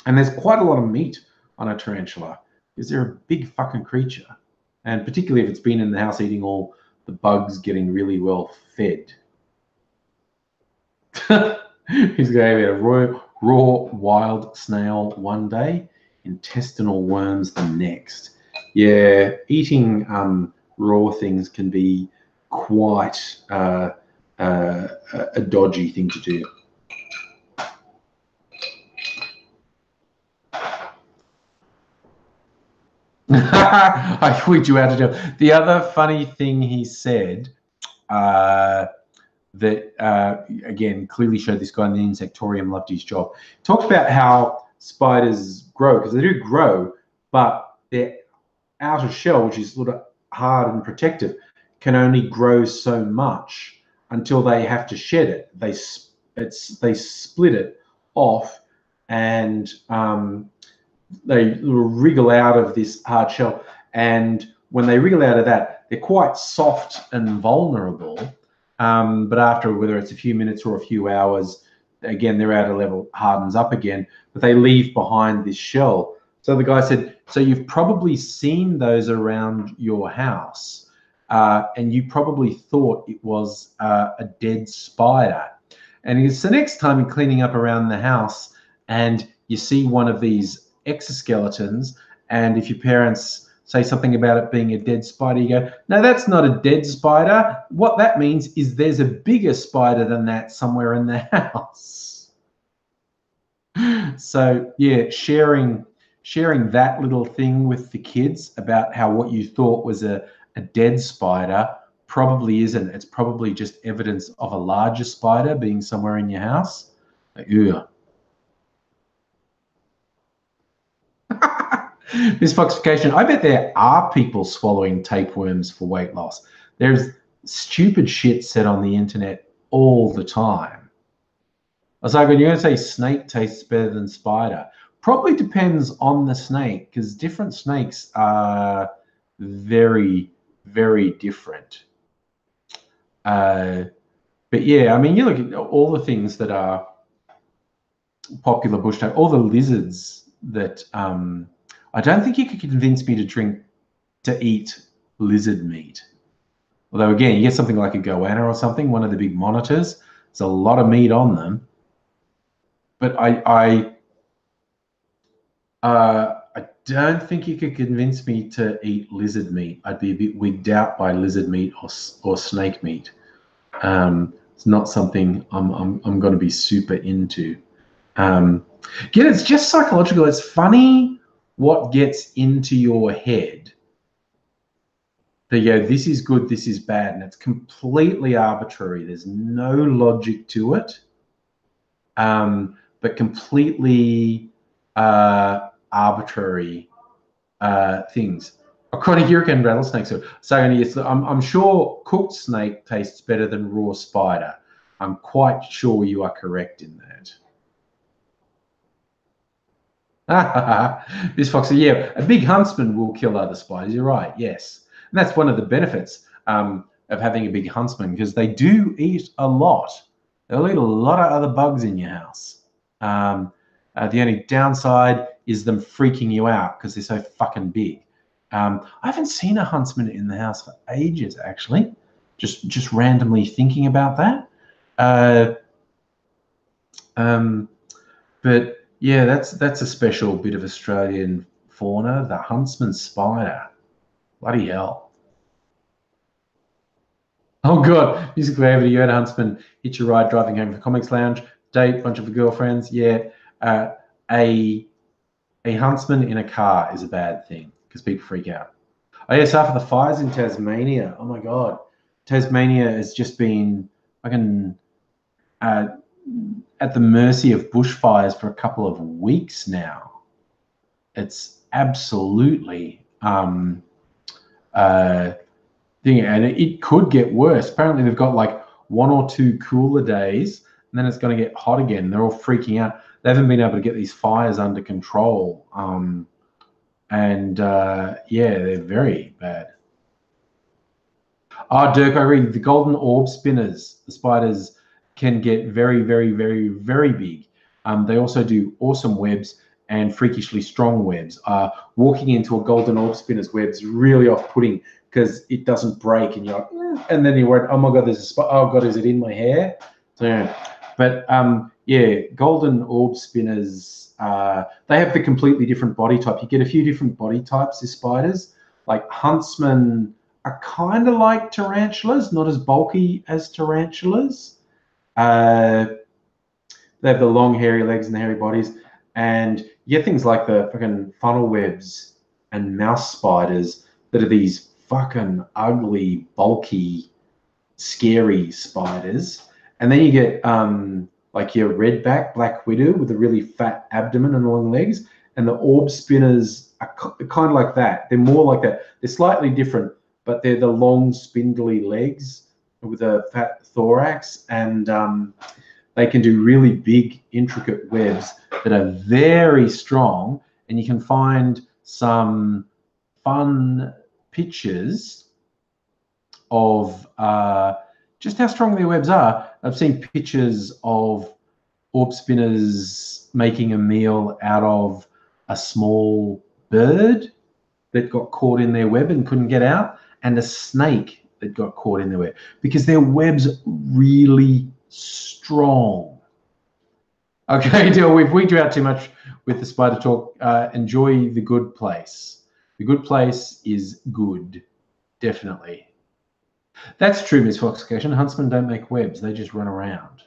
And there's quite a lot of meat on a tarantula because they're a big fucking creature. And particularly if it's been in the house eating all the bugs, getting really well fed. He's going to eat a raw wild snail one day, intestinal worms the next. Yeah, eating raw things can be quite a dodgy thing to do. I tweet you out of jail. The other funny thing he said that, again, clearly showed this guy in the insectorium loved his job. Talked about how spiders grow, because they do grow, but their outer shell, which is sort of hard and protective, can only grow so much until they have to shed it. They split it off and they wriggle out of this hard shell. And when they wriggle out of that, they're quite soft and vulnerable. But after, whether it's a few minutes or a few hours, again, their outer level hardens up again, but they leave behind this shell. So the guy said, so you've probably seen those around your house, and you probably thought it was a dead spider. And he said, so next time you're cleaning up around the house and you see one of these exoskeletons, and if your parents say something about it being a dead spider, you go, no, that's not a dead spider. What that means is there's a bigger spider than that somewhere in the house. So yeah, sharing that little thing with the kids about how what you thought was a dead spider probably isn't. It's probably just evidence of a larger spider being somewhere in your house. Like, ugh. Misfoxification. I bet there are people swallowing tapeworms for weight loss. There's stupid shit said on the internet all the time. I was like, when you're going to say snake tastes better than spider, probably depends on the snake, because different snakes are very, very different. But yeah, I mean, you look at all the things that are popular bush type, all the lizards that I don't think you could convince me to eat lizard meat. Although again, you get something like a goanna or something, one of the big monitors, there's a lot of meat on them. But I don't think you could convince me to eat lizard meat. I'd be a bit wigged out by lizard meat or snake meat. It's not something I'm going to be super into. Again, it's just psychological. It's funny what gets into your head. That you go, this is good, this is bad, and it's completely arbitrary. There's no logic to it, but completely arbitrary things. A chronic hurricane rattlesnake. So I'm sure cooked snake tastes better than raw spider. I'm quite sure you are correct in that. This fox, yeah, a big huntsman will kill other spiders. You're right, yes. And that's one of the benefits of having a big huntsman, because they do eat a lot. They'll eat a lot of other bugs in your house. The only downside is them freaking you out because they're so fucking big. I haven't seen a huntsman in the house for ages, actually. Just randomly thinking about that. But yeah, that's a special bit of Australian fauna, the huntsman spider. Bloody hell. Oh god, music gravity, you had a huntsman, hit your ride driving home from Comics Lounge, date, bunch of girlfriends, yeah. A huntsman in a car is a bad thing because people freak out. Oh yes, after the fires in Tasmania, oh my god. Tasmania has just been fucking at the mercy of bushfires for a couple of weeks now. It's absolutely thing, and it could get worse. Apparently, they've got like 1 or 2 cooler days, and then it's going to get hot again. They're all freaking out. They haven't been able to get these fires under control, yeah, they're very bad. Oh, Dirk, I agree. The golden orb spinners, the spiders, can get very, very, very, very big. They also do awesome webs and freakishly strong webs. Walking into a golden orb spinner's web is really off-putting because it doesn't break, and you're like, and then you're worried, oh my god, there's a spider. Oh god, is it in my hair? So, but yeah, golden orb spinners, they have the completely different body type. You get a few different body types of spiders. Like huntsmen are kind of like tarantulas, not as bulky as tarantulas. They have the long hairy legs and the hairy bodies, and you get things like the fucking funnel webs and mouse spiders that are these fucking ugly, bulky, scary spiders. And then you get like your redback black widow with a really fat abdomen and long legs, and the orb spinners are kind of like that. They're more like that. They're slightly different, but they're the long, spindly legs with a fat thorax, and they can do really big, intricate webs that are very strong. And you can find some fun pictures of just how strong their webs are. I've seen pictures of orb spinners making a meal out of a small bird that got caught in their web and couldn't get out, and a snake that got caught in their web, because their webs are really strong. Okay, Dale, we've wigged you out too much with the spider talk. Enjoy The Good Place. The Good Place is good, definitely. That's true, Miss Foxification. Huntsmen don't make webs. They just run around.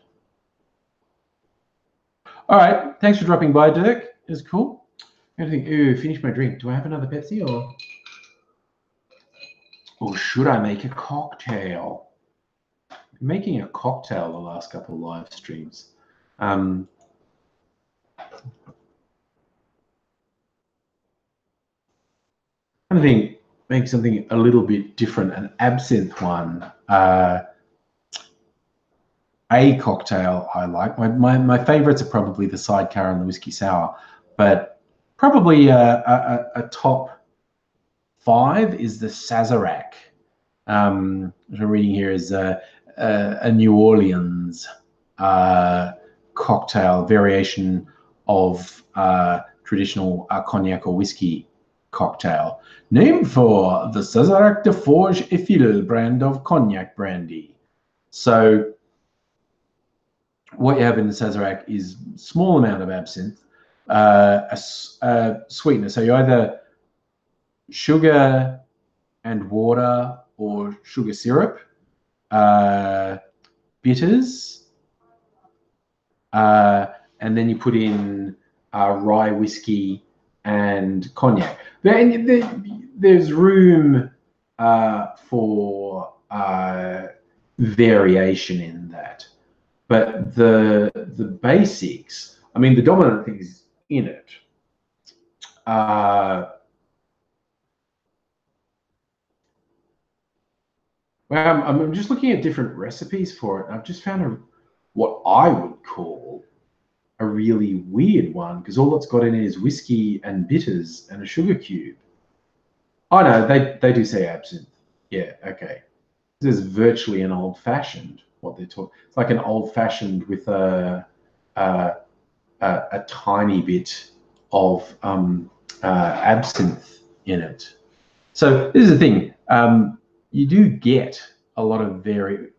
All right. Thanks for dropping by, Dirk. It was cool. I think, ooh, finish my drink. Do I have another Pepsi or should I make a cocktail? I'm making a cocktail the last couple of live streams. I think make something a little bit different, an absinthe one. A cocktail I like. My favorites are probably the sidecar and the whiskey sour, but probably a top 5 is the Sazerac. What I'm reading here is a New Orleans cocktail variation of traditional cognac or whiskey cocktail, named for the Sazerac de Forge et Fil brand of cognac brandy. So what you have in the Sazerac is a small amount of absinthe, a sweetener. So you either sugar and water or sugar syrup, bitters, and then you put in rye whiskey and cognac. There's room for variation in that. But the basics, I mean, the dominant thing is in it. Well, I'm just looking at different recipes for it. I've just found what I would call a really weird one because all it's got in it is whiskey and bitters and a sugar cube. Oh no, they do say absinthe. Yeah, okay. This is virtually an old-fashioned. What they're talking, it's like an old-fashioned with a tiny bit of absinthe in it. So this is the thing. You do get a lot of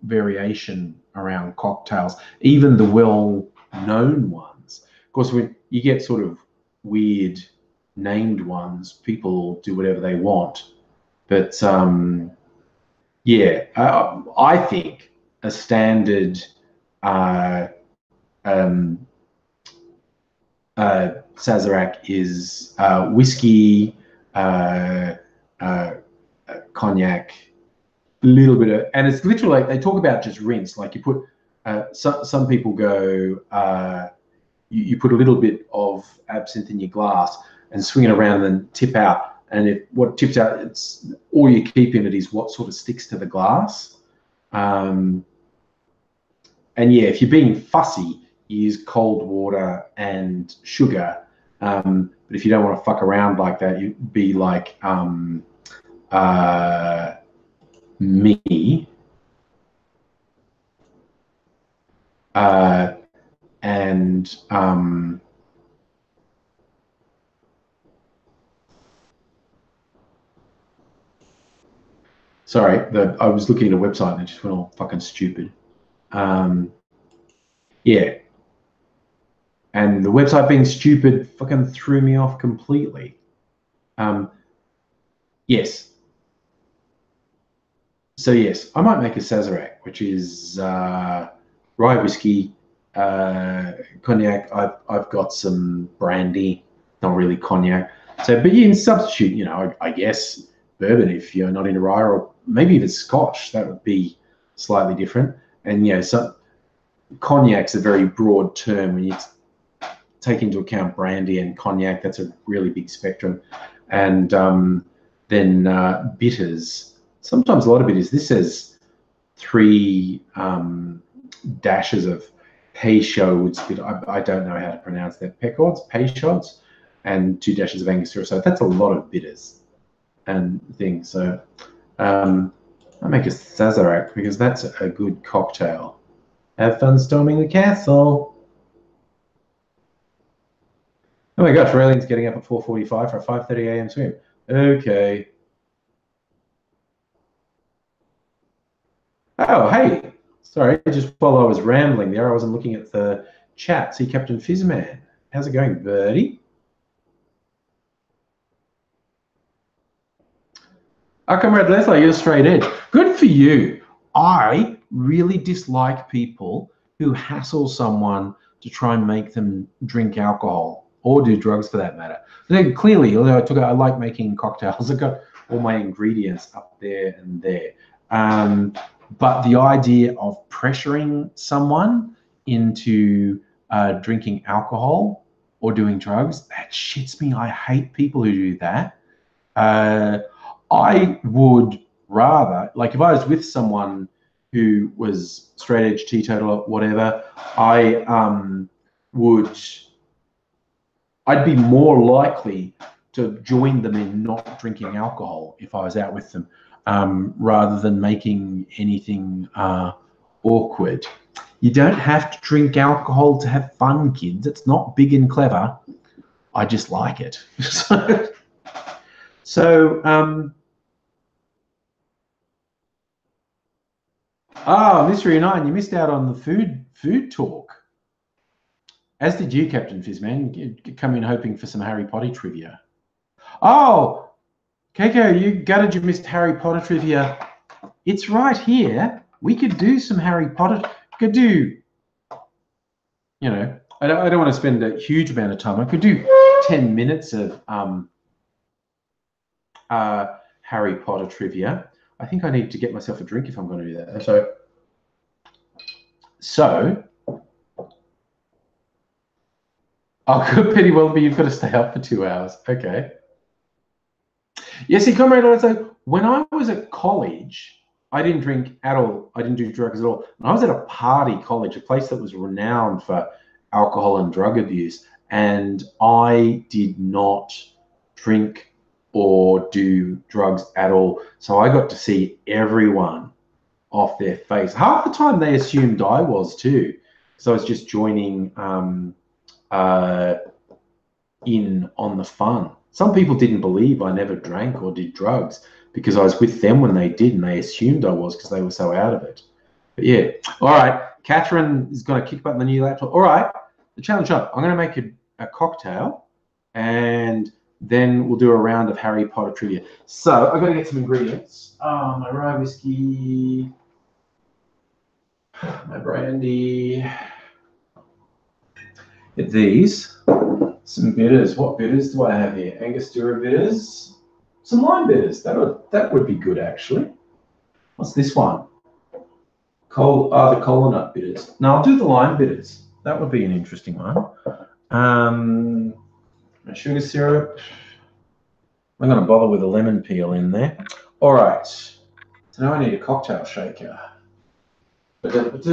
variation around cocktails, even the well-known ones. Of course, when you get sort of weird named ones, people do whatever they want. But yeah, I think a standard Sazerac is whiskey, cognac, a little bit of, and it's literally like they talk about just rinse. Like you put, some people go, you put a little bit of absinthe in your glass and swing it around and then tip out. And if what tips out, it's all you keep in it is what sort of sticks to the glass. And yeah, if you're being fussy, you use cold water and sugar. But if you don't want to fuck around like that, you'd be like me. Sorry, I was looking at a website and it just went all fucking stupid. Yeah. And the website being stupid fucking threw me off completely. Yes. So yes, I might make a Sazerac, which is rye whiskey, cognac. I've got some brandy, not really cognac. So, but you can substitute, you know, I guess bourbon if you're not into rye, or maybe even Scotch. That would be slightly different. And you know, so cognac's a very broad term when you take into account brandy and cognac. That's a really big spectrum. And then bitters. Sometimes a lot of bitters. This says 3 dashes of Peychaud's. I don't know how to pronounce that. Peychaud's, and 2 dashes of Angostura. So that's a lot of bitters and things. So I make a Sazerac because that's a good cocktail. Have fun storming the castle. Oh my gosh, Rayleen's getting up at 4:45 for a 5:30 a.m. swim. Okay. Oh, hey. Sorry, just while I was rambling there, I wasn't looking at the chat. See, Captain Fizzman. How's it going, birdie? Comrade Leslie, you're straight edge. Good for you. I really dislike people who hassle someone to try and make them drink alcohol or do drugs for that matter. Then clearly, although I like making cocktails, I've got all my ingredients up there and there. But the idea of pressuring someone into drinking alcohol or doing drugs, that shits me. I hate people who do that. I would rather, like if I was with someone who was straight edge, teetotal, whatever, I'd be more likely to join them in not drinking alcohol if I was out with them, rather than making anything awkward. You don't have to drink alcohol to have fun, kids. It's not big and clever. I just like it. Mystery 9, you missed out on the food talk. As did you, Captain Fizzman. You come in hoping for some Harry Potter trivia. Oh, Keiko, you gutted you missed Harry Potter trivia. It's right here. We could do some Harry Potter. Could do, you know, I don't want to spend a huge amount of time. I could do 10 minutes of Harry Potter trivia. I think I need to get myself a drink if I'm going to do that. So oh, good, Penny Willoughby, you've got to stay up for 2 hours. Okay. Yes, see, Comrade, I say, when I was at college, I didn't drink at all. I didn't do drugs at all. And I was at a party college, a place that was renowned for alcohol and drug abuse, and I did not drink or do drugs at all. So I got to see everyone off their face. Half the time they assumed I was too, because I was just joining in on the fun. Some people didn't believe I never drank or did drugs because I was with them when they did, and they assumed I was because they were so out of it. But yeah, all right. Catherine is going to kick butt in the new laptop. All right, the challenge shot. I'm going to make a cocktail, and then we'll do a round of Harry Potter trivia. So I've got to get some ingredients. My rye whiskey, my brandy. Get these. Some bitters. What bitters do I have here? Angostura bitters. Some lime bitters. That would be good actually. What's this one? The cola nut bitters. No, I'll do the lime bitters. That would be an interesting one. Sugar syrup. I'm going to bother with a lemon peel in there. All right. So now I need a cocktail shaker. Where's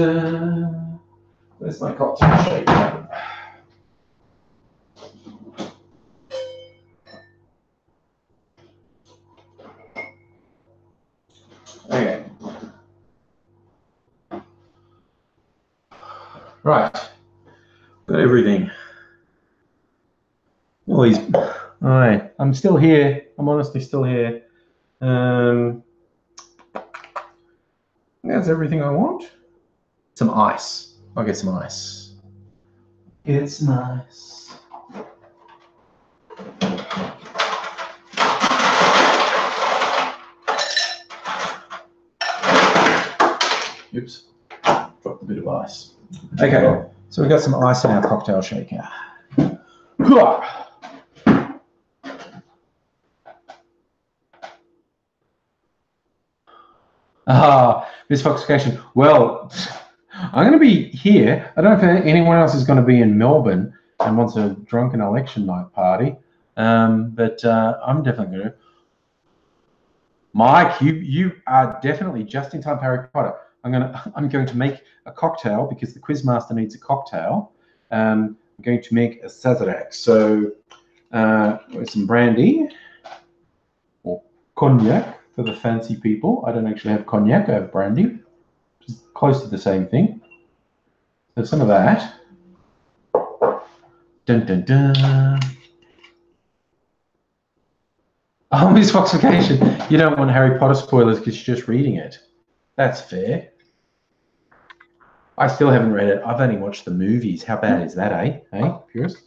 my cocktail shaker? Okay. Right. Got everything. All these. All right. I'm still here. I'm honestly still here. That's everything I want. Some ice. I'll get some ice. Get some ice. Oops. Dropped a bit of ice. Okay. So we've got some ice in our cocktail shaker. Misfoxification. Well, I'm going to be here. I don't know if anyone else is going to be in Melbourne and wants a drunken election night party, but I'm definitely going to. Mike, you are definitely just in time for Harry Potter. I'm going to make a cocktail because the quizmaster needs a cocktail. I'm going to make a Sazerac. So with some brandy or cognac for the fancy people. I don't actually have cognac, I have brandy, which is close to the same thing. So some of that. Dun, dun, dun. Oh, misfoxification. You don't want Harry Potter spoilers because you're just reading it. That's fair. I still haven't read it. I've only watched the movies. How bad is that, eh? Hey, purist?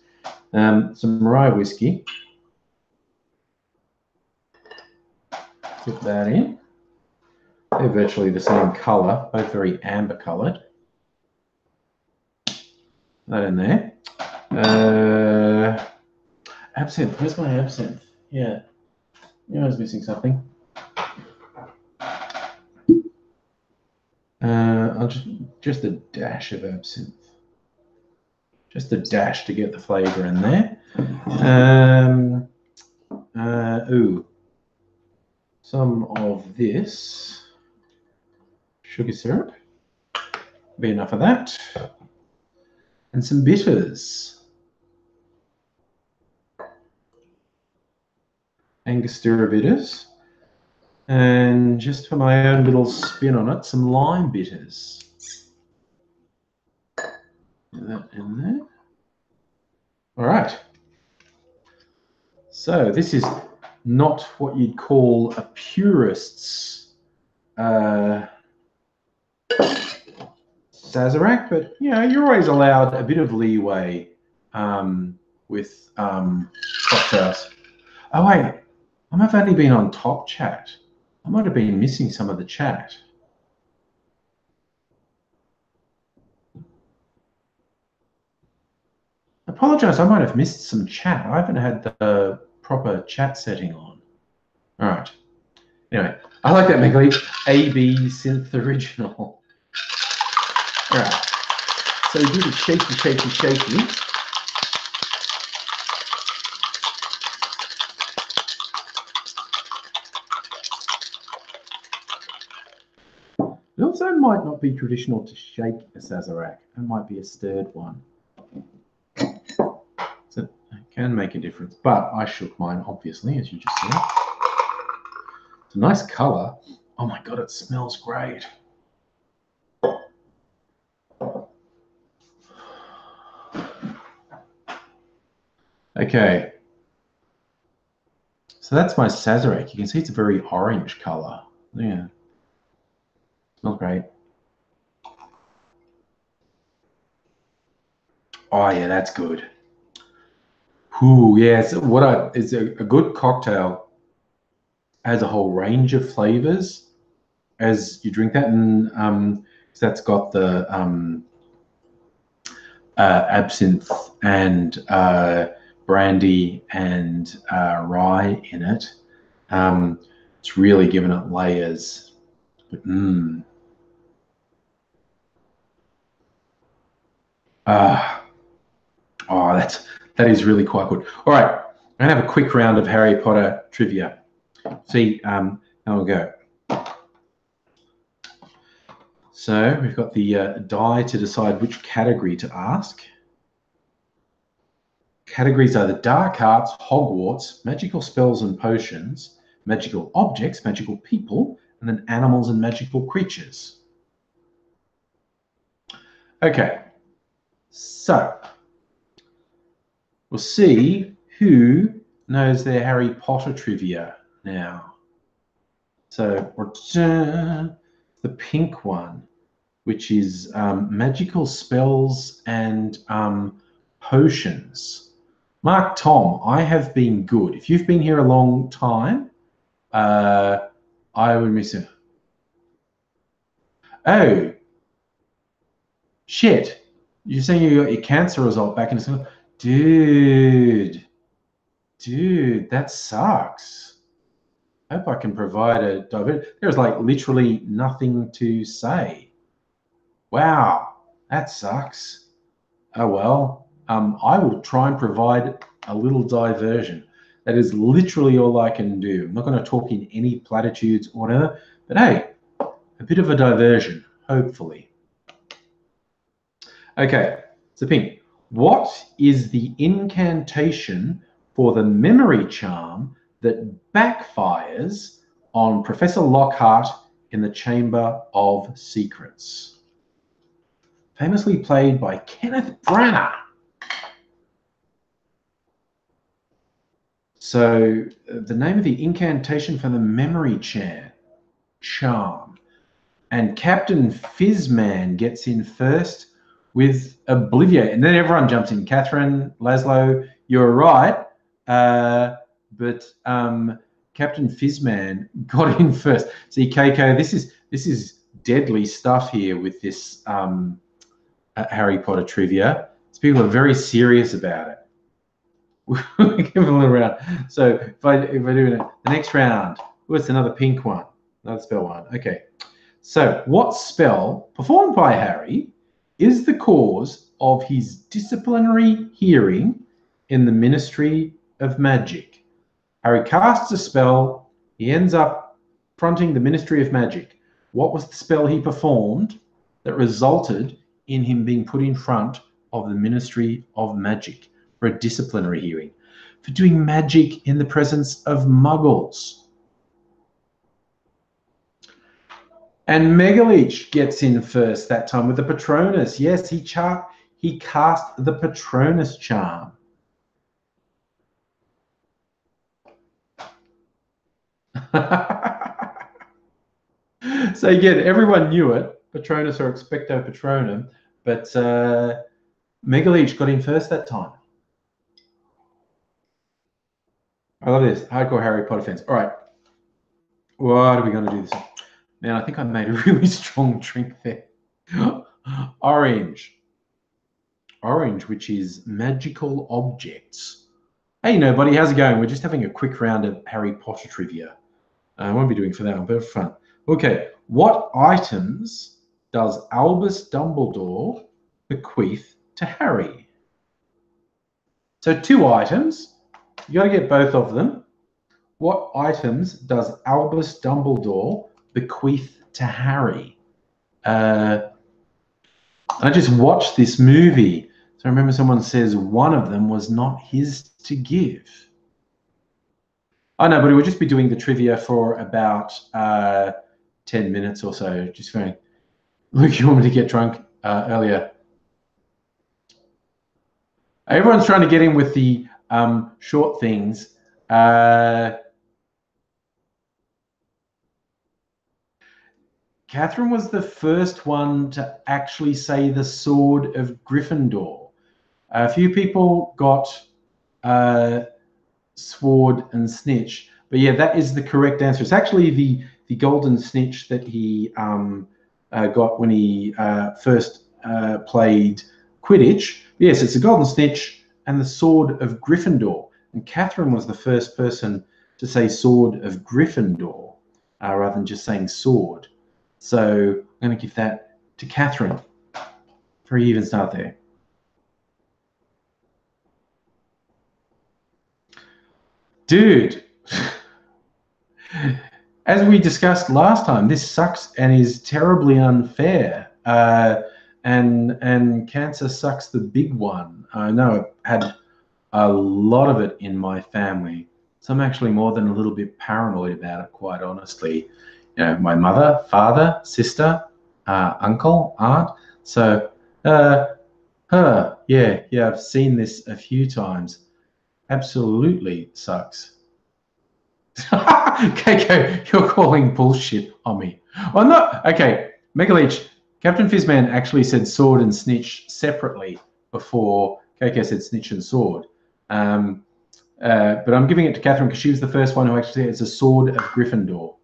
Some rye whiskey. Put that in. They're virtually the same colour, both very amber coloured. That in there. Absinthe. Where's my absinthe? Yeah. I was missing something. I'll just a dash of absinthe. Just a dash to get the flavour in there. Some of this sugar syrup. Be enough of that. And some bitters. Angostura bitters. And just for my own little spin on it, some lime bitters. Get that in there. All right. So this is not what you'd call a purist's Sazerac, but you're always allowed a bit of leeway with cocktails. Oh wait, I might have only been on top chat. I might have been missing some of the chat. I apologize, I might have missed some chat. I haven't had the proper chat setting on. All right. Anyway, I like that, Megali. AB Synth Original. All right. So we do the shaky, shaky, shaky. It also might not be traditional to shake a Sazerac. It might be a stirred one. can make a difference. But I shook mine, obviously, as you just saw. It's a nice color. Oh my God, it smells great. Okay. So that's my Sazerac. You can see it's a very orange color. Yeah. Smells great. Oh yeah, that's good. Ooh, yeah. It's a good cocktail. Has a whole range of flavors as you drink that, and that's got the absinthe and brandy and rye in it. It's really given it layers. Oh, that is really quite good. All right, I'm gonna have a quick round of Harry Potter trivia. See how we'll go. So we've got the die to decide which category to ask. Categories are the dark arts, Hogwarts, magical spells and potions, magical objects, magical people, and then animals and magical creatures. Okay, so we'll see who knows their Harry Potter trivia now. So the pink one, which is magical spells and potions. Mark Tom, I have been good. If you've been here a long time, I would miss it. Oh, shit. You're saying you got your cancer result back in the school? Dude, that sucks. I hope I can provide a divert. There's like literally nothing to say. Wow, that sucks. Oh well. I will try and provide a little diversion. That is literally all I can do. I'm not going to talk in any platitudes or whatever, but hey, a bit of a diversion, hopefully. Okay, so pink. What is the incantation for the memory charm that backfires on Professor Lockhart in the Chamber of Secrets? Famously played by Kenneth Branagh. So the name of the incantation for the memory charm. And Captain Fizzman gets in first with Obliviate. And then everyone jumps in. Catherine, Laszlo, you're right. But Captain Fizzman got in first. See, Keiko, this is deadly stuff here with this Harry Potter trivia. So people are very serious about it. Give them a little round. So if I do the next round, what's another pink one? Another spell one. Okay. So what spell performed by Harry is the cause of his disciplinary hearing in the Ministry of Magic? Harry casts a spell. He ends up fronting the Ministry of Magic. What was the spell he performed that resulted in him being put in front of the Ministry of Magic for a disciplinary hearing? For doing magic in the presence of muggles. And Megaleech gets in first that time with the Patronus. Yes, he cast the Patronus charm. So again, everyone knew it, Patronus or Expecto Patronum, but Megaleech got in first that time. I love this. Hardcore Harry Potter fans. All right. What are we going to do this? Man, I think I made a really strong drink there. Orange. Orange, which is magical objects. Hey, nobody, how's it going? We're just having a quick round of Harry Potter trivia. I won't be doing for that one, but for fun. Okay, what items does Albus Dumbledore bequeath to Harry? So 2 items. You got to get both of them. What items does Albus Dumbledore bequeath to Harry? I just watched this movie. So I remember someone says one of them was not his to give? Oh no, but we'll just be doing the trivia for about 10 minutes or so. Just going, Luke, you want me to get drunk earlier? Everyone's trying to get in with the short things. Catherine was the first one to actually say the sword of Gryffindor. A few people got sword and snitch, but yeah, that is the correct answer. It's actually the golden snitch that he got when he first played Quidditch. Yes, it's the golden snitch and the sword of Gryffindor. And Catherine was the first person to say sword of Gryffindor rather than just saying sword. So I'm going to give that to Catherine. Very even start there. Dude, as we discussed last time, this sucks and is terribly unfair. And cancer sucks the big one. I know I've had a lot of it in my family. So I'm actually more than a little bit paranoid about it, quite honestly. You know, my mother, father, sister, uncle, aunt. So, yeah, I've seen this a few times. Absolutely sucks. KK, you're calling bullshit on me. Well, not okay. Mega Leech, Captain Fizzman actually said sword and snitch separately before KK said snitch and sword. But I'm giving it to Catherine because she was the first one who actually said it's a sword of Gryffindor.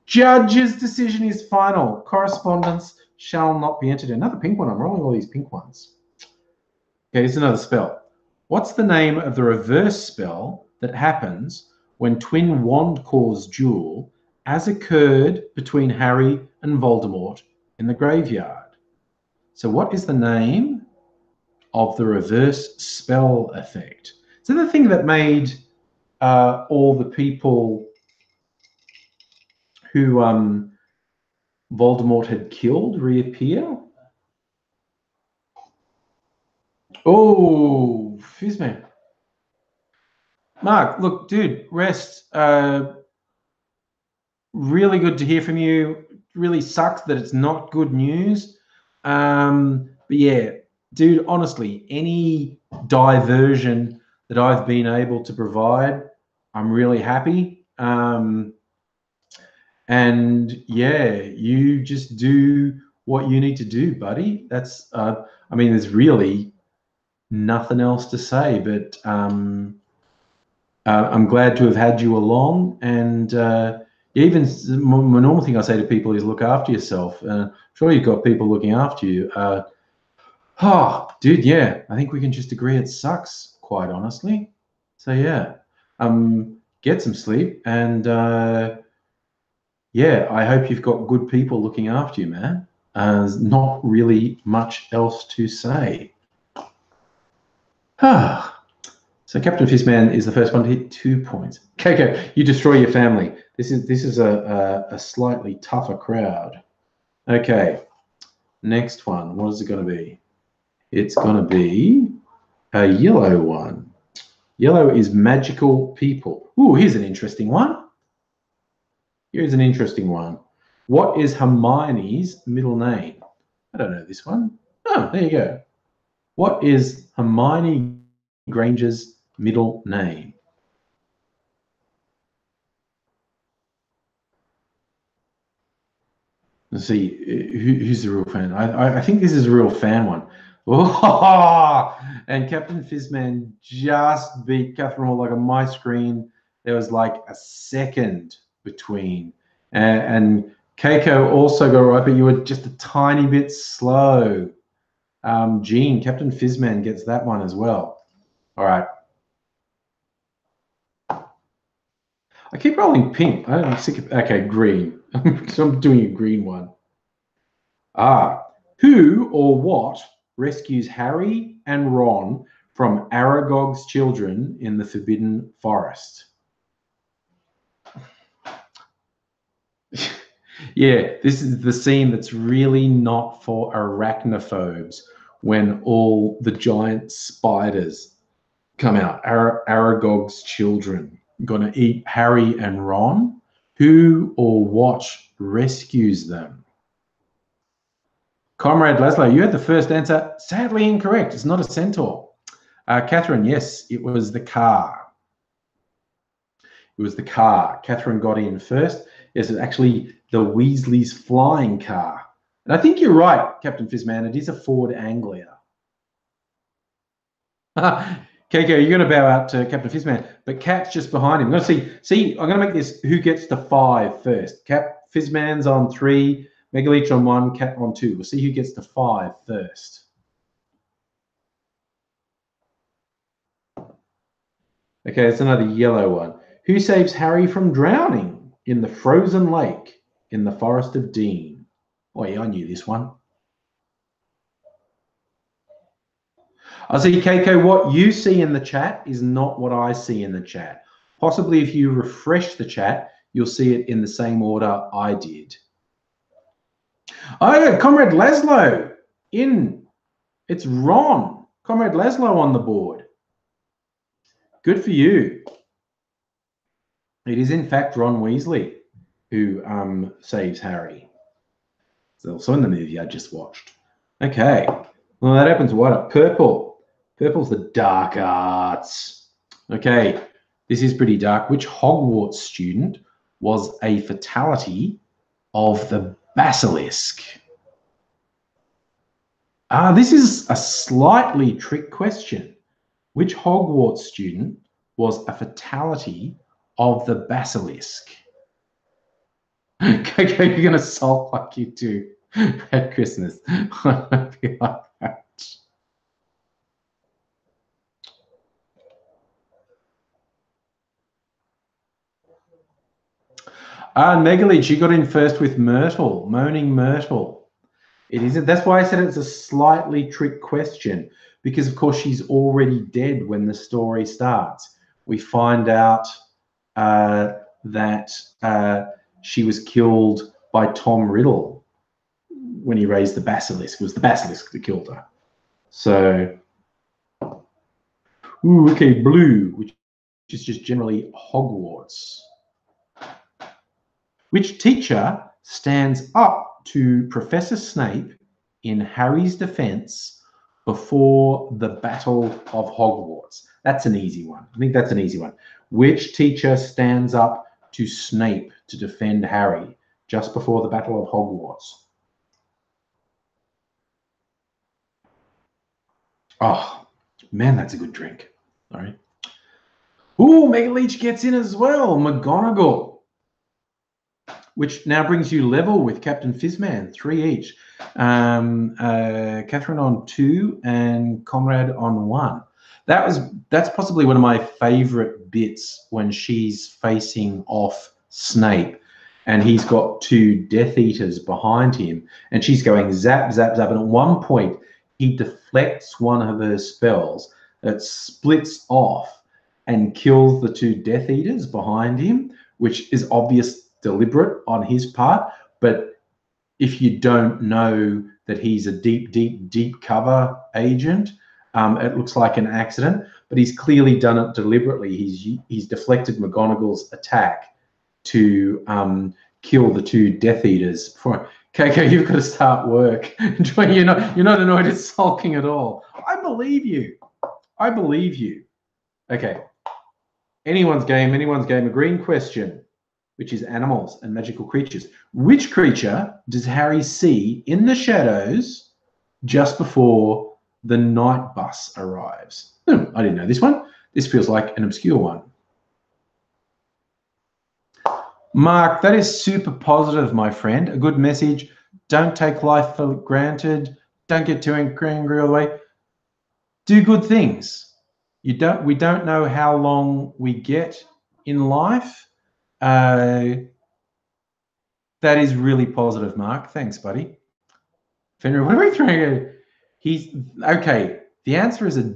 Judge's decision is final. Correspondence shall not be entered. Another pink one. I'm rolling all these pink ones. Okay, here's another spell. What's the name of the reverse spell that happens when twin wand calls duel, as occurred between Harry and Voldemort in the graveyard? So what is the name of the reverse spell effect? So the thing that made all the people who Voldemort had killed reappear? Oh, Fizzman. Mark, look, dude, rest. Really good to hear from you. Really sucks that it's not good news. But yeah, dude, honestly, any diversion that I've been able to provide, I'm really happy. And yeah, you just do what you need to do, buddy. That's, I mean, there's really nothing else to say, but I'm glad to have had you along. And even my normal thing I say to people is look after yourself. I'm sure you've got people looking after you. Dude, yeah, I think we can just agree it sucks, quite honestly. So yeah, get some sleep, and yeah, I hope you've got good people looking after you, man. There's not really much else to say. So Captain Fizzman is the first one to hit 2 points. KK, you destroy your family. This is a slightly tougher crowd. Okay, next one. What is it going to be? It's going to be a yellow one. Yellow is magical people. Ooh, here's an interesting one. Here's an interesting one. What is Hermione's middle name? I don't know this one. Oh, there you go. What is Hermione Granger's middle name? Let's see, who's the real fan? I think this is a real fan one. Oh, and Captain Fizzman just beat Catherine Hall. Like on my screen, there was like a second between. And Keiko also got right, but you were just a tiny bit slow. Jean, Captain Fizzman gets that one as well. All right. I keep rolling pink. I'm sick of, okay, green. I'm doing a green one. Who or what rescues Harry and Ron from Aragog's children in the Forbidden Forest? Yeah, this is the scene that's really not for arachnophobes, when all the giant spiders come out. Aragog's children gonna eat Harry and Ron. Who or what rescues them? Comrade Laszlo, you had the first answer. Sadly incorrect. It's not a centaur. Catherine, yes, it was the car. It was the car. Catherine got in first. Yes, it's actually the Weasley's flying car. And I think you're right, Captain Fizzman. It is a Ford Anglia. Keiko, you're going to bow out to Captain Fizzman, but Cat's just behind him. I'm going to see, I'm going to make this who gets to 5 first. Cap Fizzman's on 3, Megaleech on 1, Cat on 2. We'll see who gets to 5 first. Okay, it's another yellow one. Who saves Harry from drowning in the frozen lake in the Forest of Dean? Oh, yeah, I knew this one. I see, Keiko, what you see in the chat is not what I see in the chat. Possibly if you refresh the chat, you'll see it in the same order I did. Oh, yeah, Comrade Laszlo in. It's Ron. Comrade Laszlo on the board. Good for you. It is, in fact, Ron Weasley who saves Harry. It's also in the movie I just watched. Okay. Well, that opens wide up. Purple. Purple's the dark arts. Okay. This is pretty dark. Which Hogwarts student was a fatality of the basilisk? This is a slightly trick question. Which Hogwarts student was a fatality of the basilisk? Okay, you're going to sulk like you do at Christmas. I don't feel like that. Megaleech, she got in first with Myrtle, Moaning Myrtle. It isn't. That's why I said it's a slightly trick question, because of course she's already dead when the story starts. We find out that she was killed by Tom Riddle when he raised the basilisk. It was the basilisk that killed her. So, okay, blue, which is just generally Hogwarts. Which teacher stands up to Professor Snape in Harry's defense before the Battle of Hogwarts? That's an easy one. I think that's an easy one. Which teacher stands up to Snape to defend Harry just before the Battle of Hogwarts? Oh, man, that's a good drink. All right. Ooh, Megaleech gets in as well. McGonagall. Which now brings you level with Captain Fizzman, 3 each. Catherine on 2 and Conrad on 1. That's possibly one of my favorite bits when she's facing off Snape and he's got 2 Death Eaters behind him and she's going zap, zap, zap. And at one point, he deflects one of her spells that splits off and kills the 2 Death Eaters behind him, which is obvious, deliberate on his part. But if you don't know that he's a deep cover agent, it looks like an accident, but he's clearly done it deliberately. He's deflected McGonagall's attack to kill the 2 Death Eaters. KK, you've got to start work. You're not annoyed at sulking at all. I believe you. I believe you. Okay. Anyone's game. A green question, which is animals and magical creatures. Which creature does Harry see in the shadows just before the night bus arrives? I didn't know this one. This feels like an obscure one. Mark, that is super positive, my friend. A good message. Don't take life for granted. Don't get too angry all the way. Do good things. We don't know how long we get in life. That is really positive, Mark. Thanks, buddy. Fenrir, what are we throwing? He's okay. The answer is a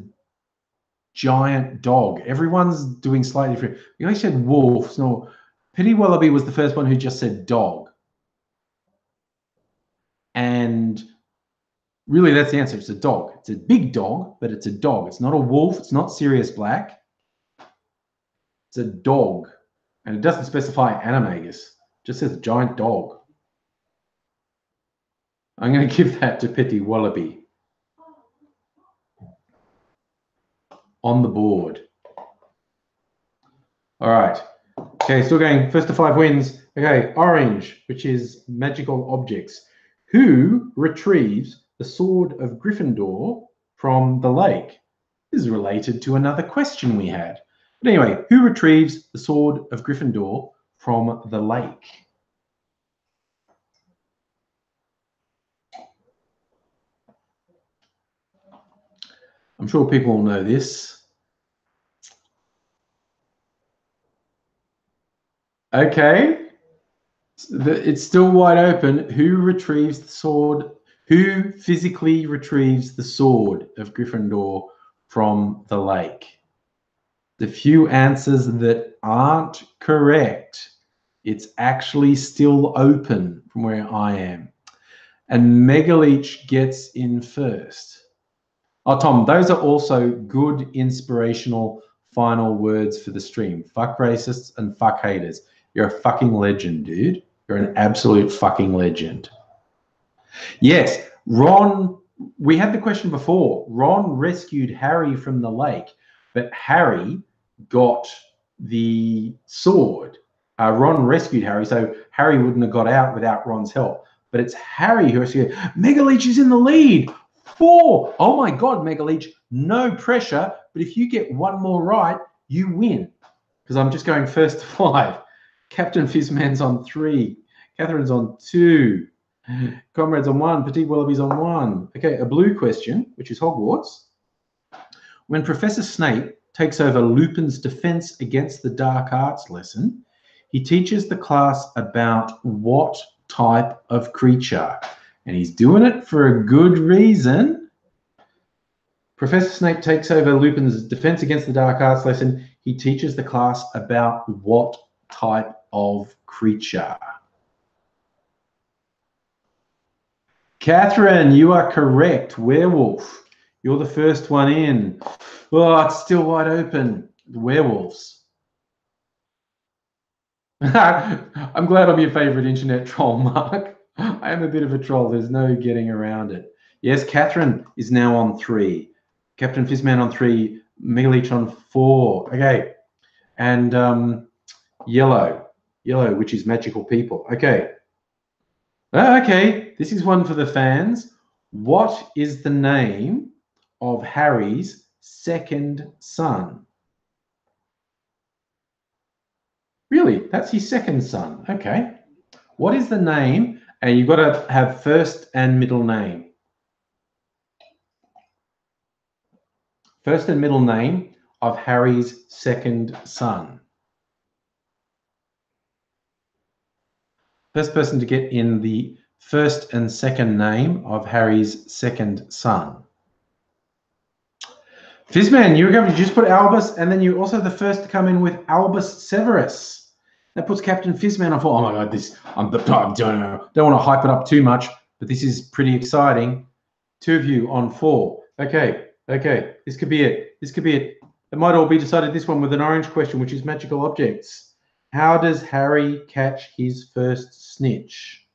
giant dog. Everyone's doing slightly different. We only said wolf. No, Penny Wallaby was the first one who just said dog. And Really, that's the answer. It's a dog. It's a big dog, but it's a dog. It's not a wolf. It's not Sirius Black. It's a dog. And it doesn't specify animagus. It just says giant dog. I'm going to give that to Petty Wallaby. On the board. All right. Okay, still going. First to 5 wins. Okay, orange, which is magical objects. Who retrieves the sword of Gryffindor from the lake? This is related to another question we had. But anyway, who retrieves the sword of Gryffindor from the lake? I'm sure people will know this. Okay. It's still wide open. Who retrieves the sword? Who physically retrieves the sword of Gryffindor from the lake? The few answers that aren't correct, it's actually still open from where I am. And Megaleech gets in first. Oh, Tom, those are also good inspirational final words for the stream. Fuck racists and fuck haters. You're a fucking legend, dude. You're an absolute fucking legend. Yes, Ron, we had the question before. Ron rescued Harry from the lake, but Harry got the sword. Ron rescued Harry, so Harry wouldn't have got out without Ron's help. But it's Harry who rescued. Megaleech is in the lead. 4. Oh my God, Megaleech, no pressure. But if you get one more right, you win. Because I'm just going first to 5. Captain Fizzman's on 3. Catherine's on 2. Comrades on 1. Petit Wallaby's on 1. Okay, a blue question, which is Hogwarts. When Professor Snape takes over Lupin's defense against the dark arts lesson, he teaches the class about what type of creature? And he's doing it for a good reason. Professor Snape takes over Lupin's defense against the dark arts lesson. He teaches the class about what type of creature? Catherine, you are correct. Werewolf. You're the first one in. Oh, it's still wide open. The werewolves. I'm glad I'm your favorite internet troll, Mark. I am a bit of a troll. There's no getting around it. Yes, Catherine is now on 3. Captain Fizzman on 3. Megaleech on 4. Okay. And yellow, which is magical people. Okay. Okay. This is one for the fans. What is the name of Harry's second son? Really? That's his second son. Okay. What is the name? And you've got to have first and middle name. First and middle name of Harry's second son. First person to get in the first and second name of Harry's second son. Fizzman, you just put Albus, and then you're also the first to come in with Albus Severus. That puts Captain Fizzman on 4. Oh my God, this I don't want to hype it up too much, but this is pretty exciting. 2 of you on 4. Okay, this could be it. This could be it. It might all be decided this one with an orange question, which is magical objects. How does Harry catch his first snitch?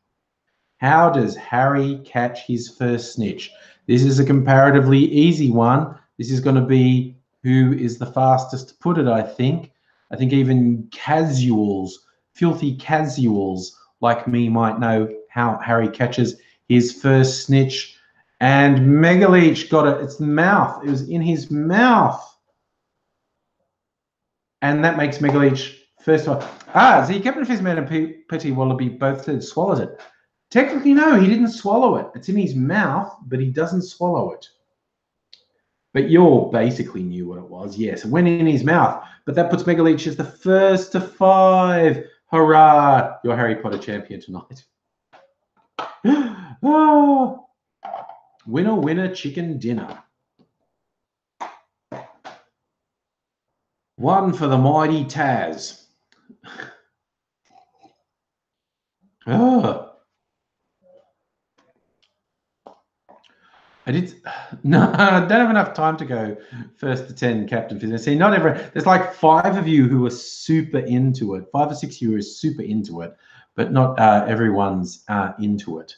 How does Harry catch his first snitch? This is a comparatively easy one. This is going to be who is the fastest to put it, I think. I think even casuals, filthy casuals like me might know how Harry catches his first snitch. And Megaleech got it. It's the mouth. It was in his mouth. And that makes Megaleech first one. See, Captain Fizzman and Petty Wallaby both said swallowed it. Technically, no, he didn't swallow it. It's in his mouth, but he doesn't swallow it. But you all basically knew what it was. Yes, it went in his mouth. But that puts Megaleech as the first to 5. Hurrah! You're Harry Potter champion tonight. Oh. Winner, winner, chicken dinner. 1 for the mighty Taz. Oh. I did. No, I don't have enough time to go first to 10 Captain Fitness. See, not everyone. There's like 5 of you who are super into it. 5 or 6 of you are super into it, but not everyone's into it.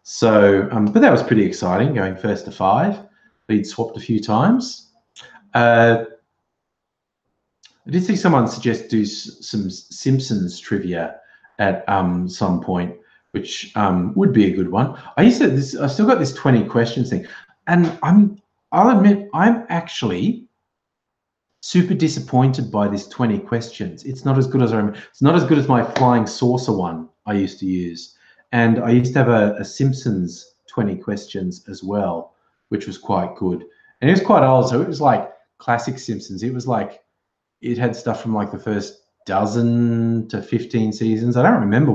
So, but that was pretty exciting, going first to 5. We'd swapped a few times. I did see someone suggest do some Simpsons trivia at some point, which would be a good one. I still got this 20 questions thing, and I'll admit I'm actually super disappointed by this 20 questions. It's not as good as I remember. It's not as good as my flying saucer one I used to use, and I used to have a Simpsons 20 questions as well, which was quite good. And it was quite old, so it was like classic Simpsons. It was like it had stuff from like the first dozen to 15 seasons. I don't remember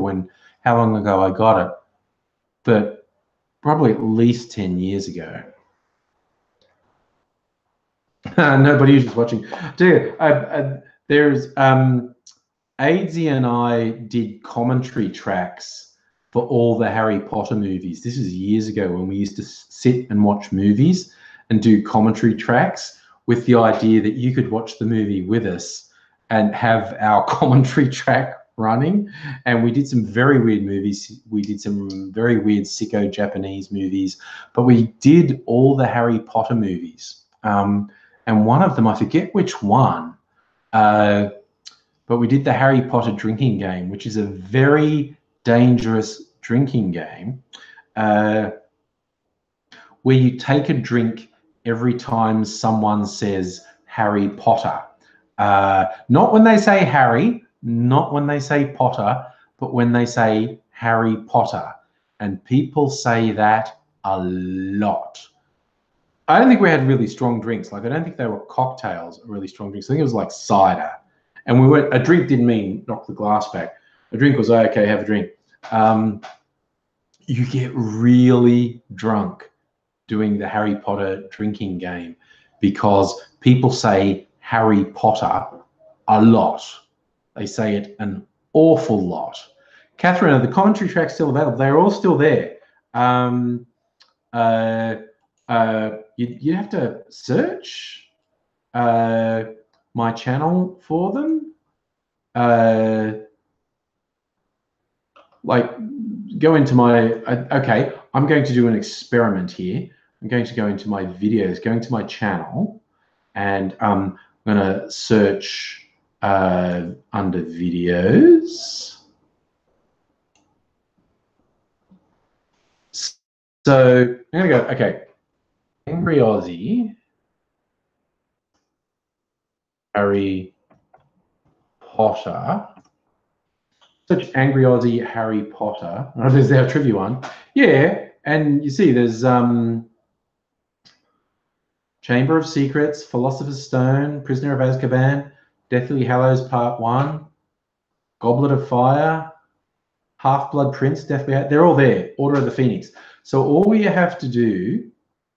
how long ago I got it, but probably at least 10 years ago. Nobody was watching. Dude, there's Aidsy and I did commentary tracks for all the Harry Potter movies. This is years ago when we used to sit and watch movies and do commentary tracks with the idea that you could watch the movie with us and have our commentary track running. And we did some very weird movies. We did some very weird sicko Japanese movies, but we did all the Harry Potter movies. And one of them, I forget which one, but we did the Harry Potter drinking game, which is a very dangerous drinking game where you take a drink every time someone says Harry Potter. Not when they say Harry, not when they say Potter, but when they say Harry Potter. And people say that a lot. I don't think we had really strong drinks. Like, I don't think they were cocktails or really strong drinks. I think it was like cider. And a drink didn't mean knock the glass back. A drink was, okay, have a drink. You get really drunk doing the Harry Potter drinking game because people say Harry Potter a lot. They say it an awful lot. Catherine, are the commentary tracks still available? They're all still there. You have to search my channel for them. Like, go into my, okay, I'm going to do an experiment here. I'm going to go into my videos, going to my channel, and I'm going to search under videos. So I'm going to go, okay, AngryAussie, Harry Potter. Search AngryAussie Harry Potter. Oh, there's our trivia one. Yeah, and you see there's Chamber of Secrets, Philosopher's Stone, Prisoner of Azkaban, Deathly Hallows Part 1, Goblet of Fire, Half-Blood Prince, Deathly Hallows. They're all there. Order of the Phoenix. So all you have to do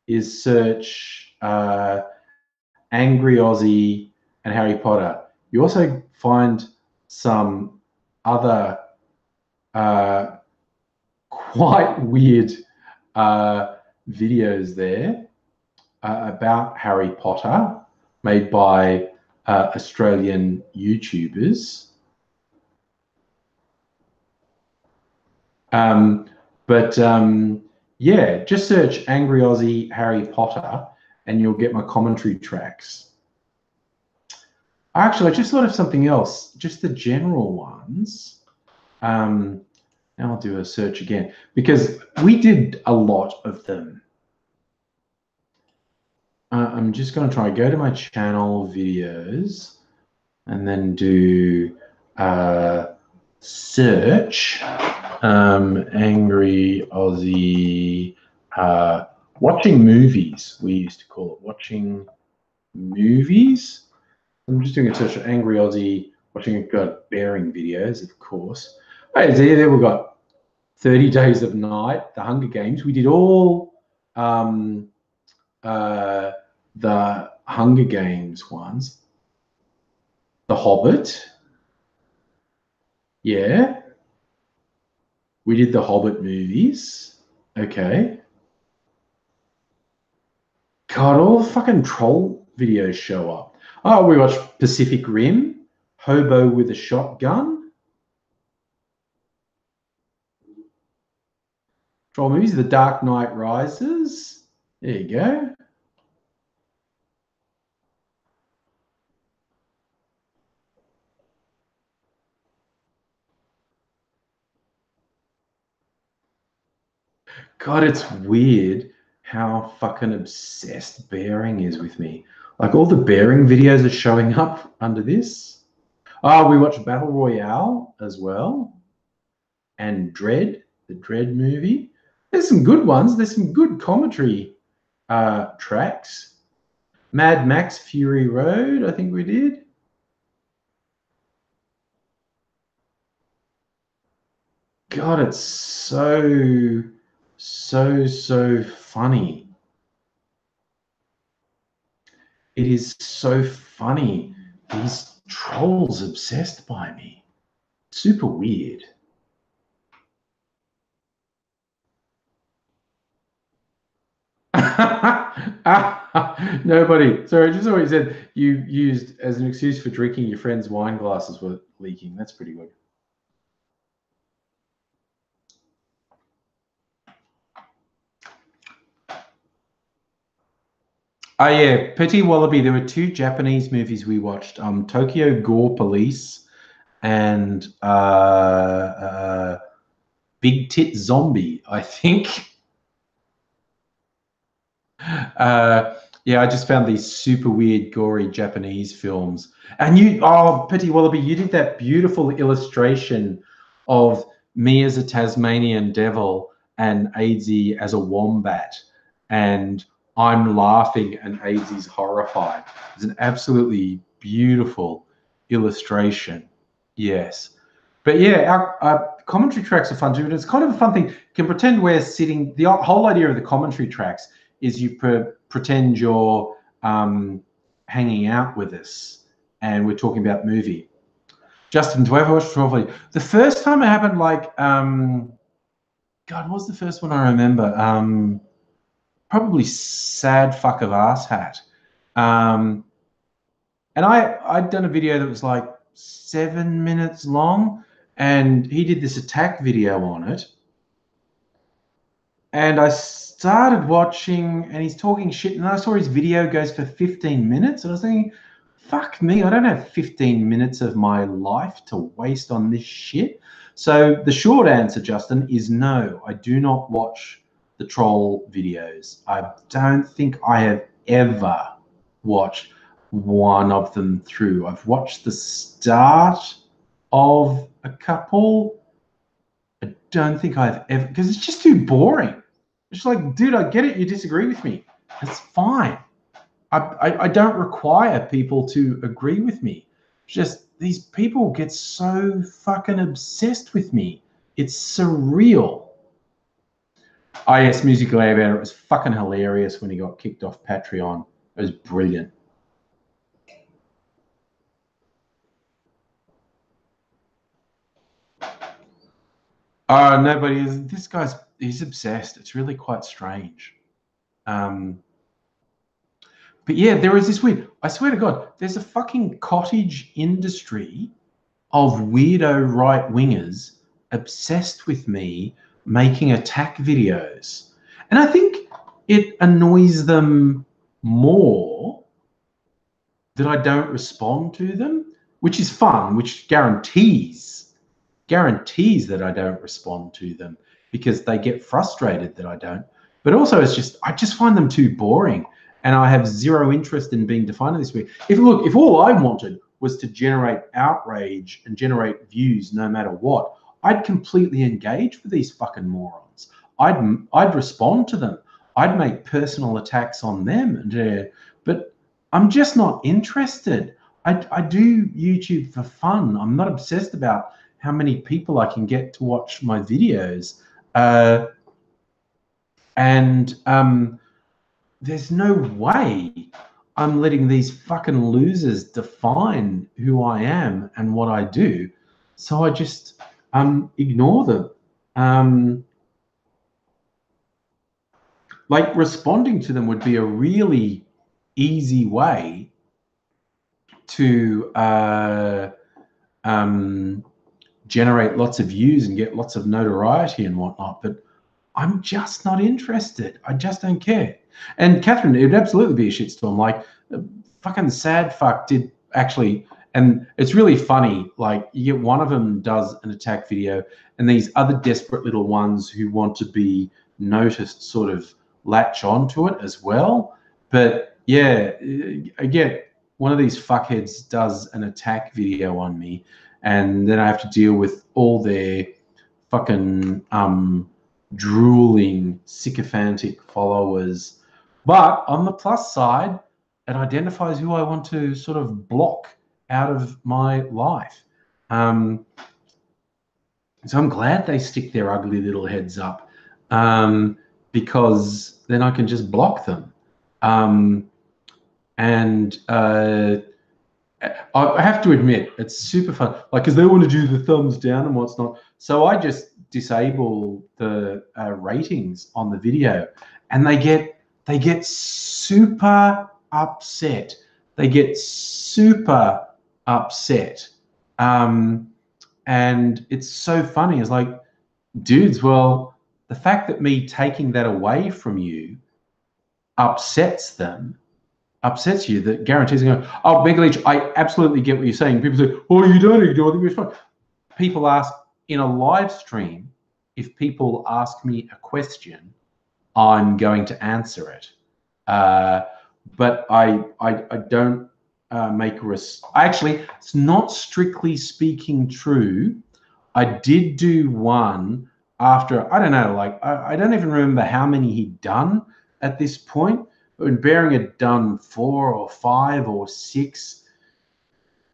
is search AngryAussie and Harry Potter. You also find some other quite weird videos there about Harry Potter made by Australian YouTubers. Yeah, just search AngryAussie Harry Potter and you'll get my commentary tracks. Actually, I just thought of something else, just the general ones. Now I'll do a search again because we did a lot of them. I'm just going to try go to my channel videos and then do search AngryAussie watching movies. We used to call it watching movies. I'm just doing a search for AngryAussie watching bearing videos, of course. Right, there we've got 30 Days of Night, The Hunger Games. We did all the Hunger Games ones. The Hobbit. Yeah. We did the Hobbit movies. Okay. God, all the fucking troll videos show up. Oh, we watched Pacific Rim, Hobo with a Shotgun. Troll movies, The Dark Knight Rises. There you go. God, it's weird how fucking obsessed bearing is with me. Like all the bearing videos are showing up under this. Oh, we watched Battle Royale as well. And Dread, the Dread movie. There's some good ones. There's some good commentary tracks. Mad Max Fury Road, I think we did. God, it's so funny. It is so funny. These trolls obsessed by me. Super weird. Nobody. Sorry, just what you said. You used as an excuse for drinking your friend's wine glasses were leaking. That's pretty good. Oh yeah, Petty Wallaby. There were two Japanese movies we watched: Tokyo Gore Police and Big Tit Zombie, I think. Yeah, I just found these super weird, gory Japanese films. And you, oh, Petty Wallaby, you did that beautiful illustration of me as a Tasmanian devil and Aidsy as a wombat. And I'm laughing and Aidsy's horrified. It's an absolutely beautiful illustration. Yes. But yeah, our commentary tracks are fun too. But it's kind of a fun thing. You can pretend we're sitting, the whole idea of the commentary tracks is you pretend you're hanging out with us and we're talking about movie. Justin, do I ever watch 12? The first time it happened, like, God, what was the first one I remember? Probably Sad Fuck of Ass Hat. And I'd done a video that was like 7 minutes long, and he did this attack video on it. And I started watching, and he's talking shit, and I saw his video goes for 15 minutes, and I was thinking, fuck me, I don't have 15 minutes of my life to waste on this shit. So the short answer, Justin, is no, I do not watch the troll videos. I don't think I have ever watched one of them through. I've watched the start of a couple. I don't think I've ever, because it's just too boring. It's like, dude, I get it. You disagree with me. It's fine. I don't require people to agree with me. Just these people get so fucking obsessed with me. It's surreal. Oh, yes, Musical Aviator. It was fucking hilarious when he got kicked off Patreon. It was brilliant. Oh, nobody is. This guy's, he's obsessed. It's really quite strange. But yeah, there is this weird, I swear to God, there's a fucking cottage industry of weirdo right-wingers obsessed with me making attack videos. And I think it annoys them more that I don't respond to them, which is fun, which guarantees that I don't respond to them because they get frustrated that I don't. But also it's just, I just find them too boring. And I have zero interest in being defined this way. If all I wanted was to generate outrage and generate views no matter what, I'd completely engage with these fucking morons. I'd respond to them. I'd make personal attacks on them. But I'm just not interested. I do YouTube for fun. I'm not obsessed about how many people I can get to watch my videos. There's no way I'm letting these fucking losers define who I am and what I do. So I just ignore them. like responding to them would be a really easy way to generate lots of views and get lots of notoriety and whatnot. But I'm just not interested. I just don't care. And Catherine, it would absolutely be a shitstorm. Like, fucking sad fuck did actually, and it's really funny. Like, you get one of them does an attack video, and these other desperate little ones who want to be noticed sort of latch onto it as well. But yeah, I get one of these fuckheads does an attack video on me, and then I have to deal with all their fucking drooling, sycophantic followers. But on the plus side, it identifies who I want to sort of block out of my life. So I'm glad they stick their ugly little heads up, because then I can just block them. And I have to admit, it's super fun. Like, because they want to do the thumbs down and what's not. So I just disable the ratings on the video, and they get super upset. They get super upset. And it's so funny. It's like, dudes, well, the fact that me taking that away from you upsets you, that guarantees going, oh, Megaleech, I absolutely get what you're saying. People say, oh, you don't ignore the response. People ask in a live stream, if people ask me a question, I'm going to answer it. But I don't make a actually, it's not strictly speaking true. I did do one after, I don't know, like, I don't even remember how many he'd done at this point. But Bearing had done 4 or 5 or 6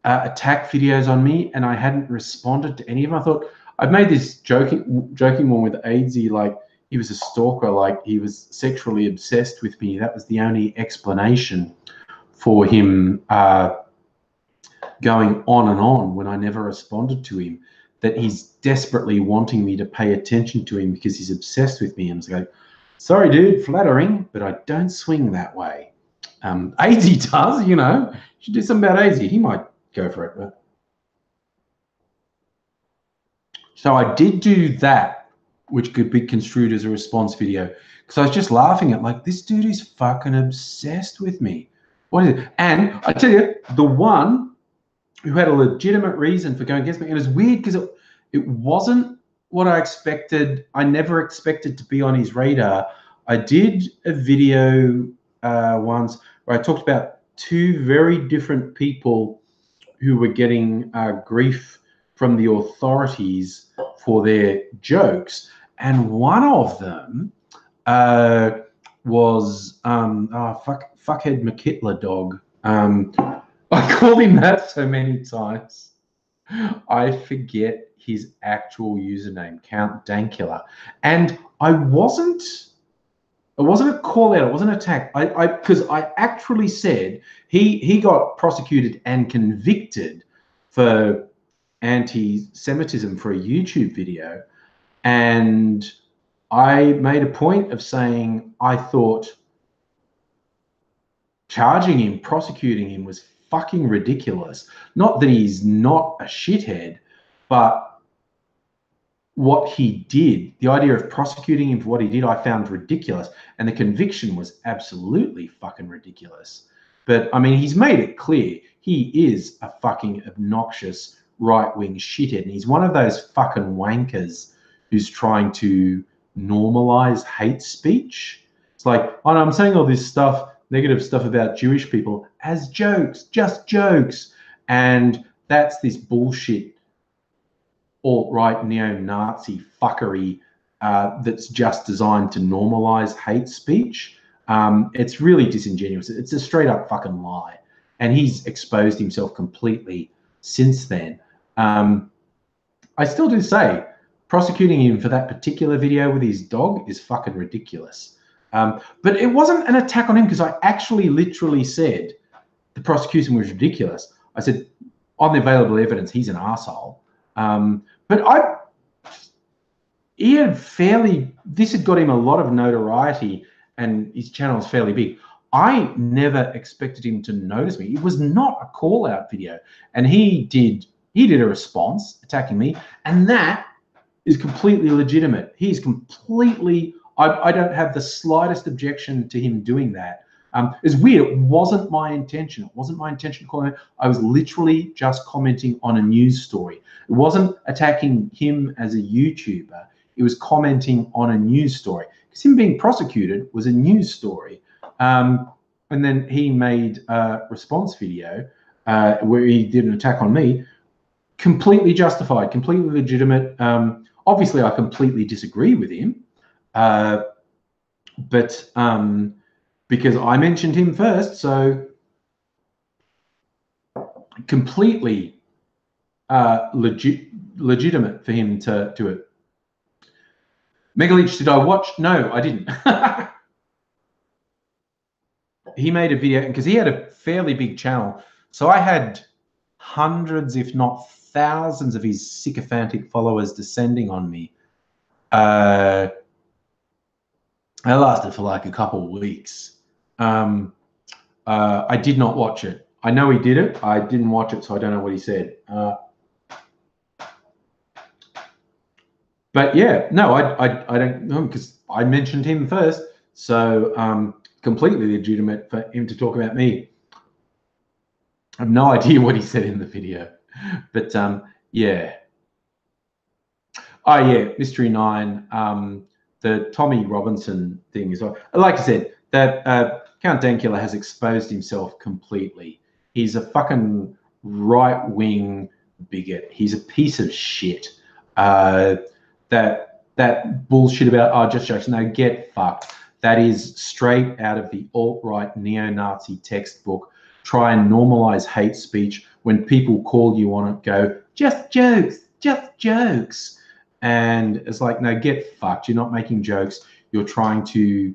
attack videos on me, and I hadn't responded to any of them. I thought, I've made this joking one with Aidsy, like he was a stalker, like he was sexually obsessed with me. That was the only explanation for him going on and on when I never responded to him, that he's desperately wanting me to pay attention to him because he's obsessed with me. And I was like, sorry, dude, flattering, but I don't swing that way. Aidsy does, you know. You should do something about Aidsy. He might go for it. But... So I did do that, which could be construed as a response video, because I was just laughing at, like, this dude is fucking obsessed with me. What is it? And I tell you, the one who had a legitimate reason for going against me, and it's weird because it wasn't what I expected. I never expected to be on his radar. I did a video once where I talked about 2 very different people who were getting grief from the authorities for their jokes, and one of them was fuckhead McKitler dog. I called him that so many times. I forget his actual username, Count Dankula. And it wasn't a call out, it wasn't an attack. Because I actually said he got prosecuted and convicted for anti-Semitism for a YouTube video. And I made a point of saying I thought charging him, prosecuting him was fucking ridiculous. Not that he's not a shithead, but what he did, the idea of prosecuting him for what he did, I found ridiculous. And the conviction was absolutely fucking ridiculous. But I mean, he's made it clear he is a fucking obnoxious right-wing shithead. And he's one of those fucking wankers who's trying to normalize hate speech. It's like, oh, no, I'm saying all this stuff, negative stuff about Jewish people as jokes, just jokes. And that's this bullshit alt-right neo-Nazi fuckery that's just designed to normalize hate speech. It's really disingenuous. It's a straight up fucking lie. And he's exposed himself completely since then. I still do say prosecuting him for that particular video with his dog is fucking ridiculous. But it wasn't an attack on him, because I actually literally said the prosecution was ridiculous. I said, on the available evidence, he's an arsehole. But he had this had got him a lot of notoriety, and his channel is fairly big. I never expected him to notice me. It was not a call out video, and he did a response attacking me, and that is completely legitimate. He's completely. I don't have the slightest objection to him doing that. It's weird. It wasn't my intention. It wasn't my intention to comment. I was literally just commenting on a news story. It wasn't attacking him as a YouTuber. It was commenting on a news story, because him being prosecuted was a news story. And then he made a response video where he did an attack on me, completely justified, completely legitimate. Obviously, I completely disagree with him, but because I mentioned him first, so completely legitimate for him to do it. Megaleech, did I watch? No, I didn't. He made a video because he had a fairly big channel. So I had hundreds, if not thousands, of his sycophantic followers descending on me. It lasted for like a couple of weeks. I did not watch it. I know he did it. I didn't watch it, so I don't know what he said. But yeah, no, I don't know, because I mentioned him first. So completely legitimate for him to talk about me. I have no idea what he said in the video, but yeah. Oh yeah, Mystery 9, the Tommy Robinson thing as well. Like I said, that Count Dankula has exposed himself completely. He's a fucking right-wing bigot. He's a piece of shit. That bullshit about just jokes. No, get fucked. That is straight out of the alt-right neo-Nazi textbook. Try and normalize hate speech. When people call you on it, go, just jokes, just jokes. And it's like, no, get fucked. You're not making jokes. You're trying to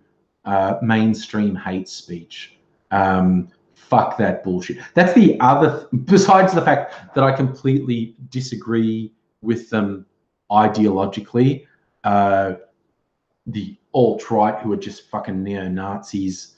mainstream hate speech. Fuck that bullshit. That's the other, besides the fact that I completely disagree with them ideologically, the alt-right, who are just fucking neo-Nazis,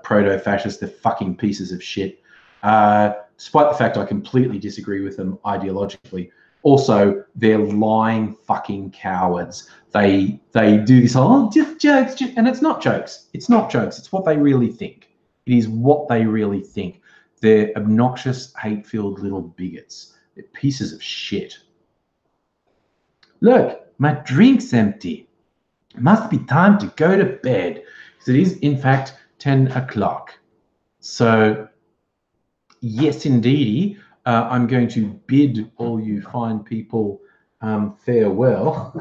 proto-fascists, they're fucking pieces of shit. Despite the fact I completely disagree with them ideologically, also they're lying fucking cowards. They do this, oh, just jokes, and it's not jokes. It's not jokes. It's what they really think. It is what they really think. They're obnoxious, hate-filled little bigots. They're pieces of shit. Look, my drink's empty. It must be time to go to bed, because it is, in fact, 10 o'clock. So, yes, indeedy, I'm going to bid all you fine people farewell.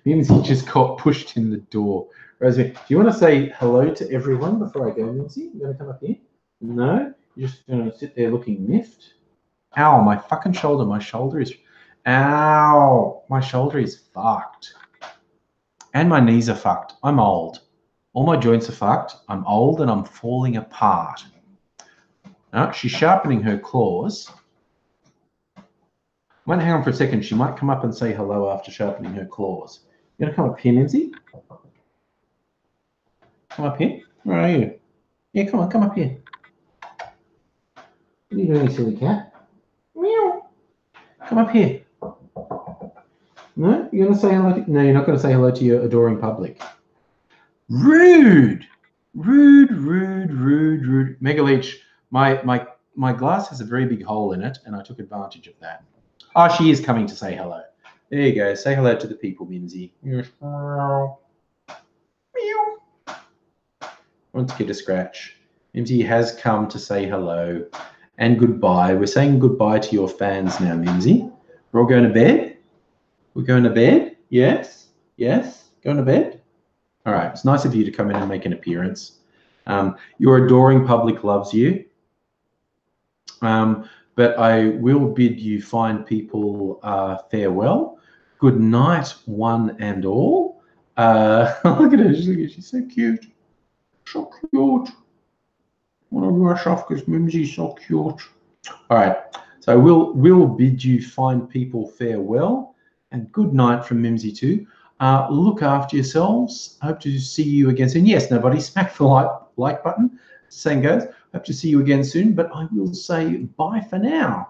Mimsy just got pushed in the door. Rosemary, do you want to say hello to everyone before I go, Mimsy? You going to come up here? No? You're just going to sit there looking miffed? Ow, my fucking shoulder. My shoulder is... Ow, my shoulder is fucked. And my knees are fucked. I'm old. All my joints are fucked. I'm old and I'm falling apart. Now, she's sharpening her claws. I might hang on for a second. She might come up and say hello after sharpening her claws. You gonna come up here, Mimsy? Come up here. Where are you? Yeah, come on, come up here. What are you doing, silly cat? Meow. Come up here. No? You're going to say hello to... No, you're not going to say hello to your adoring public. Rude! Rude, rude, rude, rude. Megaleech, my glass has a very big hole in it, and I took advantage of that. Oh, she is coming to say hello. There you go. Say hello to the people, Mimsy. Meow. I want to get a scratch. Mimsy has come to say hello and goodbye. We're saying goodbye to your fans now, Mimsy. We're all going to bed? We're going to bed? Yes? Yes? Going to bed? All right. It's nice of you to come in and make an appearance. Your adoring public loves you. But I will bid you fine people farewell. Good night, one and all. Look at her. She's so cute. So cute. I want to rush off because Mimsy's so cute. All right. So we'll bid you fine people farewell. And good night from Mimsy too. Look after yourselves. Hope to see you again soon. Yes, nobody smack the like button. Same goes. Hope to see you again soon. But I will say bye for now.